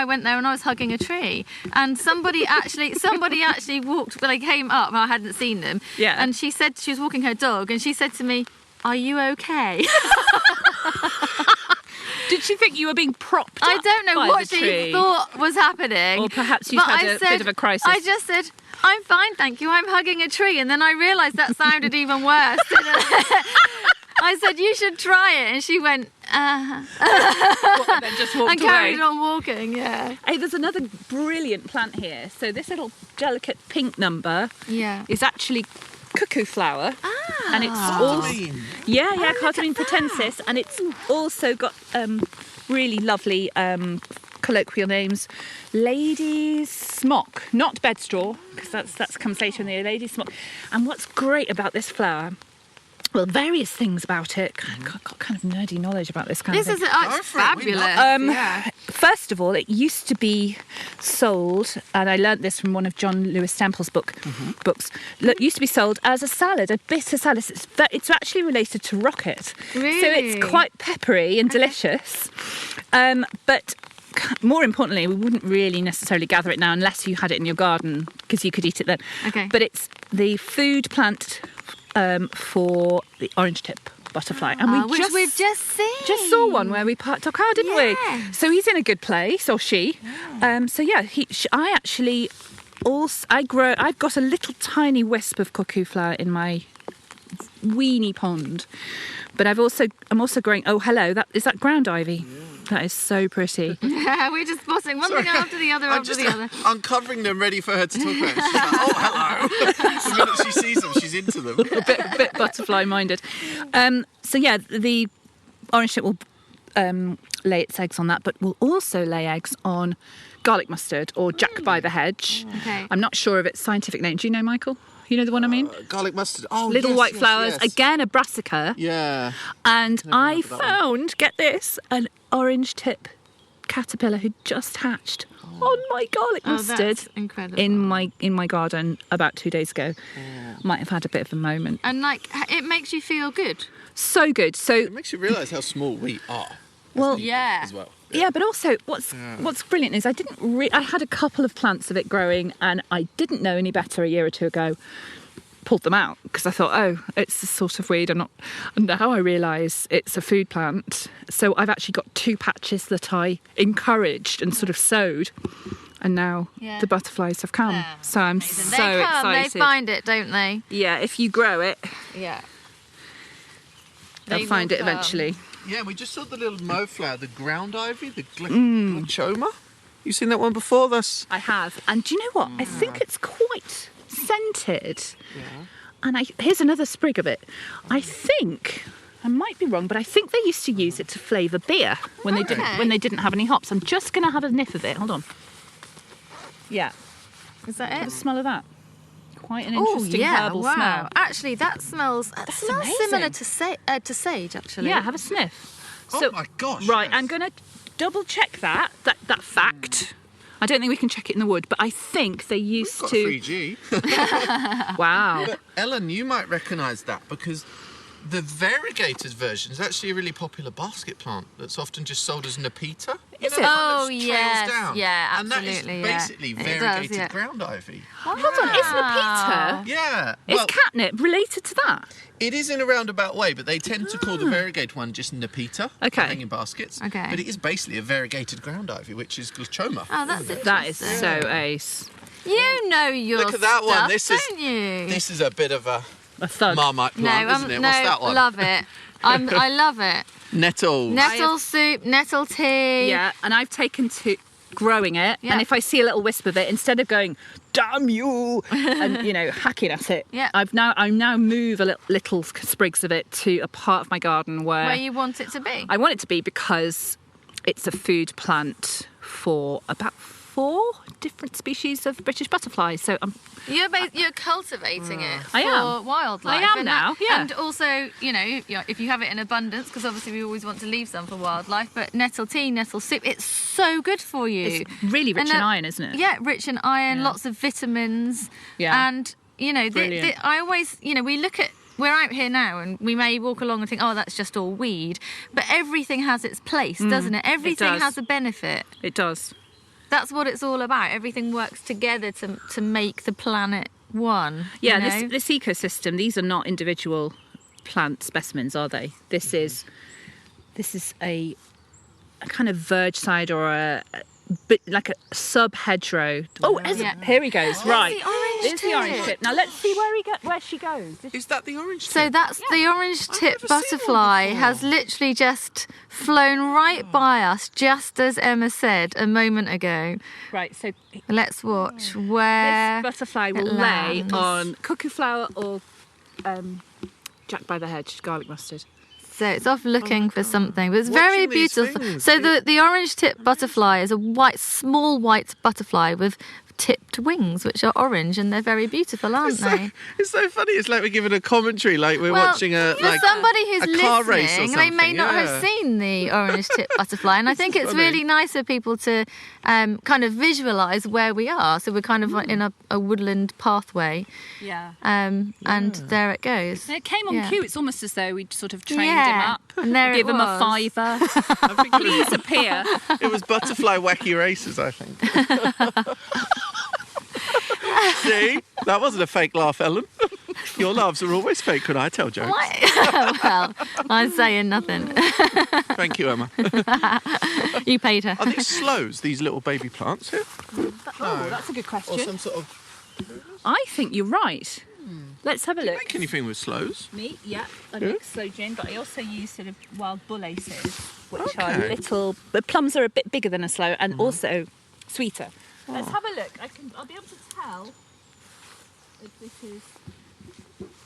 [SPEAKER 5] went there and I was hugging a tree, and somebody actually walked, but they came up and I hadn't seen them.
[SPEAKER 4] Yeah.
[SPEAKER 5] And she said she was walking her dog and she said to me, "Are you okay?"
[SPEAKER 4] Did she think you were being propped up?
[SPEAKER 5] I don't know
[SPEAKER 4] by
[SPEAKER 5] what
[SPEAKER 4] the
[SPEAKER 5] she
[SPEAKER 4] tree?
[SPEAKER 5] thought was happening.
[SPEAKER 4] Or perhaps you
[SPEAKER 5] but
[SPEAKER 4] had
[SPEAKER 5] I
[SPEAKER 4] a
[SPEAKER 5] said-
[SPEAKER 4] bit of a crisis.
[SPEAKER 5] I just said, "I'm fine, thank you. I'm hugging a tree." And then I realised that sounded even worse. I said, "You should try it." And she went,
[SPEAKER 4] and then just walked
[SPEAKER 5] and
[SPEAKER 4] away.
[SPEAKER 5] carried on walking, yeah.
[SPEAKER 4] Hey, there's another brilliant plant here. So this little delicate pink number
[SPEAKER 5] Yeah.
[SPEAKER 4] is actually cuckoo flower. And it's also Cardamine pratensis, and it's also got really lovely colloquial names. Lady's smock, not bedstraw, because that's comes later in the year. Lady's smock. And what's great about this flower? Well, various things about it. I've got kind of nerdy knowledge about this kind
[SPEAKER 5] This
[SPEAKER 4] of
[SPEAKER 5] is
[SPEAKER 4] thing.
[SPEAKER 5] it's fabulous.
[SPEAKER 4] First of all, it used to be sold, and I learnt this from one of John Lewis Temple's books. Look, used to be sold as a salad, a bitter salad. It's actually related to rocket.
[SPEAKER 5] Really?
[SPEAKER 4] So it's quite peppery and delicious. But more importantly, we wouldn't really necessarily gather it now unless you had it in your garden, because you could eat it then.
[SPEAKER 5] Okay.
[SPEAKER 4] But it's the food plant for the orange tip butterfly, and
[SPEAKER 5] which we've just seen.
[SPEAKER 4] Just saw one where we parked our car, didn't we?
[SPEAKER 5] Yeah.
[SPEAKER 4] So he's in a good place, or she. So yeah, I actually also I've got a little tiny wisp of cuckoo flower in my weeny pond, but I'm also growing. Oh, hello! Is that ground ivy? Yeah. That is so pretty.
[SPEAKER 5] Yeah, we're just spotting one thing after the other
[SPEAKER 2] I'm
[SPEAKER 5] after
[SPEAKER 2] just
[SPEAKER 5] the other.
[SPEAKER 2] uncovering them, ready for her to talk about it. She's like, "Oh, hello!" The minute she sees them, she's into them.
[SPEAKER 4] a bit butterfly minded. So yeah, the orange tip will lay its eggs on that, but will also lay eggs on garlic mustard or Jack by the hedge.
[SPEAKER 5] Okay.
[SPEAKER 4] I'm not sure of its scientific name. Do you know, Michael? You know the one I mean?
[SPEAKER 2] Garlic mustard. Oh,
[SPEAKER 4] Little
[SPEAKER 2] yes,
[SPEAKER 4] white
[SPEAKER 2] yes,
[SPEAKER 4] flowers.
[SPEAKER 2] yes.
[SPEAKER 4] Again, a brassica.
[SPEAKER 2] Yeah.
[SPEAKER 4] And I
[SPEAKER 2] remember that one.
[SPEAKER 4] found, get this, an orange tip caterpillar who just hatched on my garlic mustard
[SPEAKER 5] That's incredible.
[SPEAKER 4] in my garden about 2 days ago. Might have had a bit of a moment.
[SPEAKER 5] And it makes you feel good.
[SPEAKER 4] So good. So
[SPEAKER 2] It makes you realise how small we are.
[SPEAKER 4] well,
[SPEAKER 5] Yeah.
[SPEAKER 2] As well.
[SPEAKER 4] yeah, but also what's brilliant is I had a couple of plants of it growing, and I didn't know any better a year or two ago. pulled them out because I thought, oh, it's the sort of weed. And now I realise it's a food plant. So I've actually got 2 patches that I encouraged and sort of sowed. And now the butterflies have come.
[SPEAKER 5] Yeah,
[SPEAKER 4] so I'm
[SPEAKER 5] amazing.
[SPEAKER 4] so
[SPEAKER 5] they come,
[SPEAKER 4] excited.
[SPEAKER 5] They find it, don't they?
[SPEAKER 4] Yeah, if you grow it,
[SPEAKER 5] Yeah.
[SPEAKER 4] they'll find it eventually.
[SPEAKER 2] Yeah, we just saw the little mauve flower, the ground ivy, the glaucoma. You seen that one before?
[SPEAKER 4] I have. And do you know what? I think it's quite scented.
[SPEAKER 2] Yeah.
[SPEAKER 4] And here's another sprig of it. I think, I might be wrong, but I think they used to use it to flavour beer when they didn't have any hops. I'm just going to have a sniff of it. Hold on. Yeah.
[SPEAKER 5] Is that
[SPEAKER 4] Have
[SPEAKER 5] it?
[SPEAKER 4] a smell of that. Quite an interesting herbal smell.
[SPEAKER 5] Actually, that smells
[SPEAKER 4] amazing.
[SPEAKER 5] similar to sage, actually.
[SPEAKER 4] Yeah, have a sniff.
[SPEAKER 2] Oh my gosh.
[SPEAKER 4] Right,
[SPEAKER 2] yes.
[SPEAKER 4] I'm going to double check that fact. I don't think we can check it in the wood, but I think they used
[SPEAKER 2] Got
[SPEAKER 4] to.
[SPEAKER 2] 3G.
[SPEAKER 4] Wow.
[SPEAKER 2] But Ellen, you might recognise that because the variegated version is actually a really popular basket plant that's often just sold as Nepeta.
[SPEAKER 4] Is
[SPEAKER 2] You
[SPEAKER 4] it?
[SPEAKER 2] know, the one
[SPEAKER 5] Oh,
[SPEAKER 2] that trails
[SPEAKER 5] yes.
[SPEAKER 2] down.
[SPEAKER 5] Yeah,
[SPEAKER 2] And that is
[SPEAKER 5] absolutely, yeah.
[SPEAKER 2] basically
[SPEAKER 5] It does,
[SPEAKER 2] variegated
[SPEAKER 5] yeah.
[SPEAKER 2] ground ivy.
[SPEAKER 4] Hold on, is Nepeta?
[SPEAKER 2] Yeah.
[SPEAKER 4] Is
[SPEAKER 2] Well,
[SPEAKER 4] catnip related to that?
[SPEAKER 2] it is in a roundabout way, but they tend to call the variegated one just Nepeta.
[SPEAKER 4] Okay.
[SPEAKER 2] Hanging baskets.
[SPEAKER 5] Okay.
[SPEAKER 2] But it is basically a variegated ground ivy, which is glaucoma.
[SPEAKER 5] Oh, that's it.
[SPEAKER 4] That is so ace.
[SPEAKER 5] You know your
[SPEAKER 2] Look at that one.
[SPEAKER 5] stuff,
[SPEAKER 2] This is-
[SPEAKER 5] don't you?
[SPEAKER 2] This is a bit of a
[SPEAKER 4] thug.
[SPEAKER 2] Marmite plant, isn't it?
[SPEAKER 5] no,
[SPEAKER 2] What's that one?
[SPEAKER 5] love it. I love it.
[SPEAKER 2] Nettle.
[SPEAKER 5] Nettle soup, nettle tea.
[SPEAKER 4] Yeah, and I've taken to growing it,
[SPEAKER 5] Yeah.
[SPEAKER 4] and if I see a little wisp of it, instead of going, damn you, and hacking at it,
[SPEAKER 5] Yeah.
[SPEAKER 4] I now move a little sprigs of it to a part of my garden
[SPEAKER 5] Where you want it to be.
[SPEAKER 4] I want it to be, because it's a food plant for about 4 different species of British butterflies. So
[SPEAKER 5] You're cultivating it for
[SPEAKER 4] I am.
[SPEAKER 5] wildlife.
[SPEAKER 4] I am
[SPEAKER 5] and
[SPEAKER 4] now, yeah.
[SPEAKER 5] And also, if you have it in abundance, because obviously we always want to leave some for wildlife, but nettle tea, nettle soup, it's so good for you.
[SPEAKER 4] it's really rich
[SPEAKER 5] And
[SPEAKER 4] in iron, isn't it?
[SPEAKER 5] Yeah, rich in iron,
[SPEAKER 4] Yeah.
[SPEAKER 5] lots of vitamins.
[SPEAKER 4] Yeah.
[SPEAKER 5] And,
[SPEAKER 4] Brilliant.
[SPEAKER 5] I always, we look at, we're out here now and we may walk along and think, oh, that's just all weed. But everything has its place, doesn't it? Everything
[SPEAKER 4] does.
[SPEAKER 5] has a benefit.
[SPEAKER 4] It does.
[SPEAKER 5] That's what it's all about. Everything works together to make the planet one.
[SPEAKER 4] Yeah,
[SPEAKER 5] you know?
[SPEAKER 4] this ecosystem, these are not individual plant specimens, are they? This is a kind of verge side, or a bit like a sub hedgerow. Oh,
[SPEAKER 5] Yeah.
[SPEAKER 4] here he goes. Right,
[SPEAKER 5] the orange
[SPEAKER 4] there's the orange
[SPEAKER 5] tip.
[SPEAKER 4] tip. Now let's see where she goes.
[SPEAKER 2] Is that the orange
[SPEAKER 5] So
[SPEAKER 2] tip?
[SPEAKER 5] that's the orange tip
[SPEAKER 2] never seen one
[SPEAKER 5] butterfly
[SPEAKER 2] before.
[SPEAKER 5] has literally just flown right by us, just as Emma said a moment ago.
[SPEAKER 4] Right, so
[SPEAKER 5] Let's watch where
[SPEAKER 4] this butterfly will
[SPEAKER 5] it
[SPEAKER 4] lay
[SPEAKER 5] lands.
[SPEAKER 4] on cuckoo flower or Jack by the hedge, garlic mustard.
[SPEAKER 5] So it's off looking for something, but it's
[SPEAKER 2] Watching
[SPEAKER 5] very
[SPEAKER 2] these
[SPEAKER 5] beautiful.
[SPEAKER 2] things,
[SPEAKER 5] So the orange tip butterfly is a small white butterfly with tipped wings, which are orange, and they're very beautiful, aren't they?
[SPEAKER 2] It's so funny. It's like we're giving a commentary, like we're
[SPEAKER 5] Well,
[SPEAKER 2] watching a
[SPEAKER 5] for somebody who's
[SPEAKER 2] a car race or
[SPEAKER 5] listening, they may
[SPEAKER 2] something,
[SPEAKER 5] not
[SPEAKER 2] yeah.
[SPEAKER 5] have seen the orange tip butterfly, and I think it's
[SPEAKER 2] funny.
[SPEAKER 5] really nice for people to kind of visualise where we are. So we're kind of in a woodland pathway,
[SPEAKER 4] Yeah.
[SPEAKER 5] and there it goes.
[SPEAKER 4] And it came on
[SPEAKER 5] Yeah.
[SPEAKER 4] cue. It's almost as though we'd sort of trained
[SPEAKER 5] Yeah,
[SPEAKER 4] him up,
[SPEAKER 5] and there
[SPEAKER 4] give
[SPEAKER 5] it
[SPEAKER 4] him a
[SPEAKER 5] was.
[SPEAKER 4] £5.
[SPEAKER 2] I think
[SPEAKER 4] Please appear.
[SPEAKER 2] it was butterfly wacky races, I think. See, that wasn't a fake laugh, Ellen. Your laughs are always fake when I tell jokes.
[SPEAKER 5] Well, I'm saying nothing.
[SPEAKER 2] Thank you, Emma.
[SPEAKER 5] You paid her.
[SPEAKER 2] Are these sloes, these little baby plants here?
[SPEAKER 4] Oh, that's a good
[SPEAKER 2] Or
[SPEAKER 4] question.
[SPEAKER 2] some sort of...
[SPEAKER 4] I think you're right. Let's have a look.
[SPEAKER 2] Make anything with sloes?
[SPEAKER 4] Me, yeah. I
[SPEAKER 2] Yeah.
[SPEAKER 4] mix sloe gin, but I also use sort of wild bull aces, which are
[SPEAKER 2] Okay.
[SPEAKER 4] little. The plums are a bit bigger than a sloe and also sweeter. Let's have a look. I'll be able to tell if this is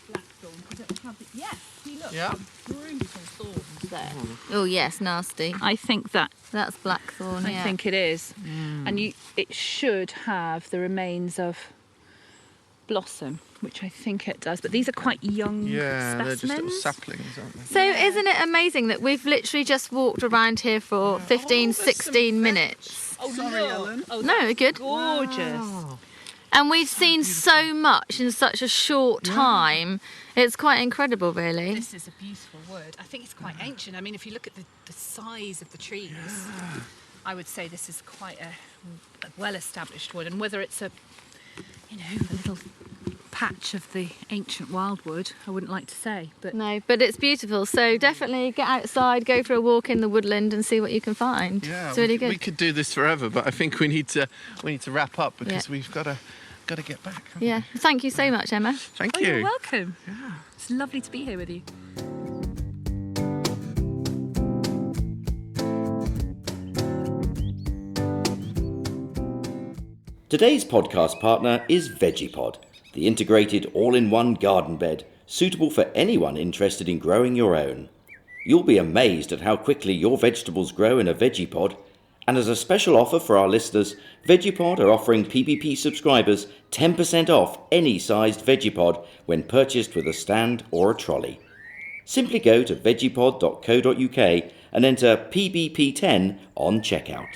[SPEAKER 4] blackthorn. Yes, see, look.
[SPEAKER 2] Yeah.
[SPEAKER 4] Brutal thorns there.
[SPEAKER 5] Oh yes, nasty.
[SPEAKER 4] I think
[SPEAKER 5] That's blackthorn.
[SPEAKER 4] I think it is, and it should have the remains of blossom, which I think it does. But these are quite young
[SPEAKER 2] Yeah, they're just little
[SPEAKER 4] specimens.
[SPEAKER 2] saplings, aren't they?
[SPEAKER 5] So isn't it amazing that we've literally just walked around here for 15,
[SPEAKER 2] there's some
[SPEAKER 5] 16
[SPEAKER 2] veg.
[SPEAKER 5] minutes?
[SPEAKER 4] Oh,
[SPEAKER 2] Sorry,
[SPEAKER 4] look.
[SPEAKER 2] Ellen.
[SPEAKER 4] Oh,
[SPEAKER 5] No, we're good.
[SPEAKER 4] gorgeous.
[SPEAKER 5] And we've seen so much in such a short time. It's quite incredible, really.
[SPEAKER 4] This is a beautiful wood. I think it's quite ancient. I mean, if you look at the size of the trees, I would say this is quite a well-established wood. And whether it's a little patch of the ancient wildwood, I wouldn't like to say, but
[SPEAKER 5] No, but it's beautiful. So definitely get outside, go for a walk in the woodland and see what you can find.
[SPEAKER 2] Yeah,
[SPEAKER 5] it's really good.
[SPEAKER 2] We could do this forever, but I think we need to wrap up because we've got to get back.
[SPEAKER 5] Yeah. Thank you so much, Emma.
[SPEAKER 2] Thank
[SPEAKER 4] you're
[SPEAKER 2] you.
[SPEAKER 4] welcome. Yeah. It's lovely to be here with you.
[SPEAKER 3] Today's podcast partner is Vegepod, the integrated all-in-one garden bed, suitable for anyone interested in growing your own. You'll be amazed at how quickly your vegetables grow in a Vegepod. And as a special offer for our listeners, Vegepod are offering PBP subscribers 10% off any sized Vegepod when purchased with a stand or a trolley. Simply go to vegepod.co.uk and enter PBP10 on checkout.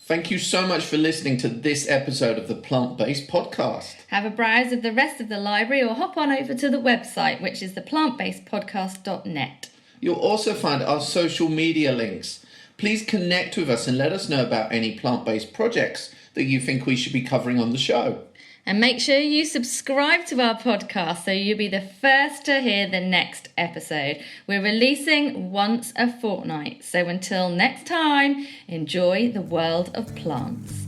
[SPEAKER 2] Thank you so much for listening to this episode of the Plant-Based Podcast.
[SPEAKER 1] Have a browse of the rest of the library or hop on over to the website, which is theplantbasedpodcast.net.
[SPEAKER 2] You'll also find our social media links. Please connect with us and let us know about any plant-based projects that you think we should be covering on the show.
[SPEAKER 1] And make sure you subscribe to our podcast so you'll be the first to hear the next episode. We're releasing once a fortnight. So until next time, enjoy the world of plants.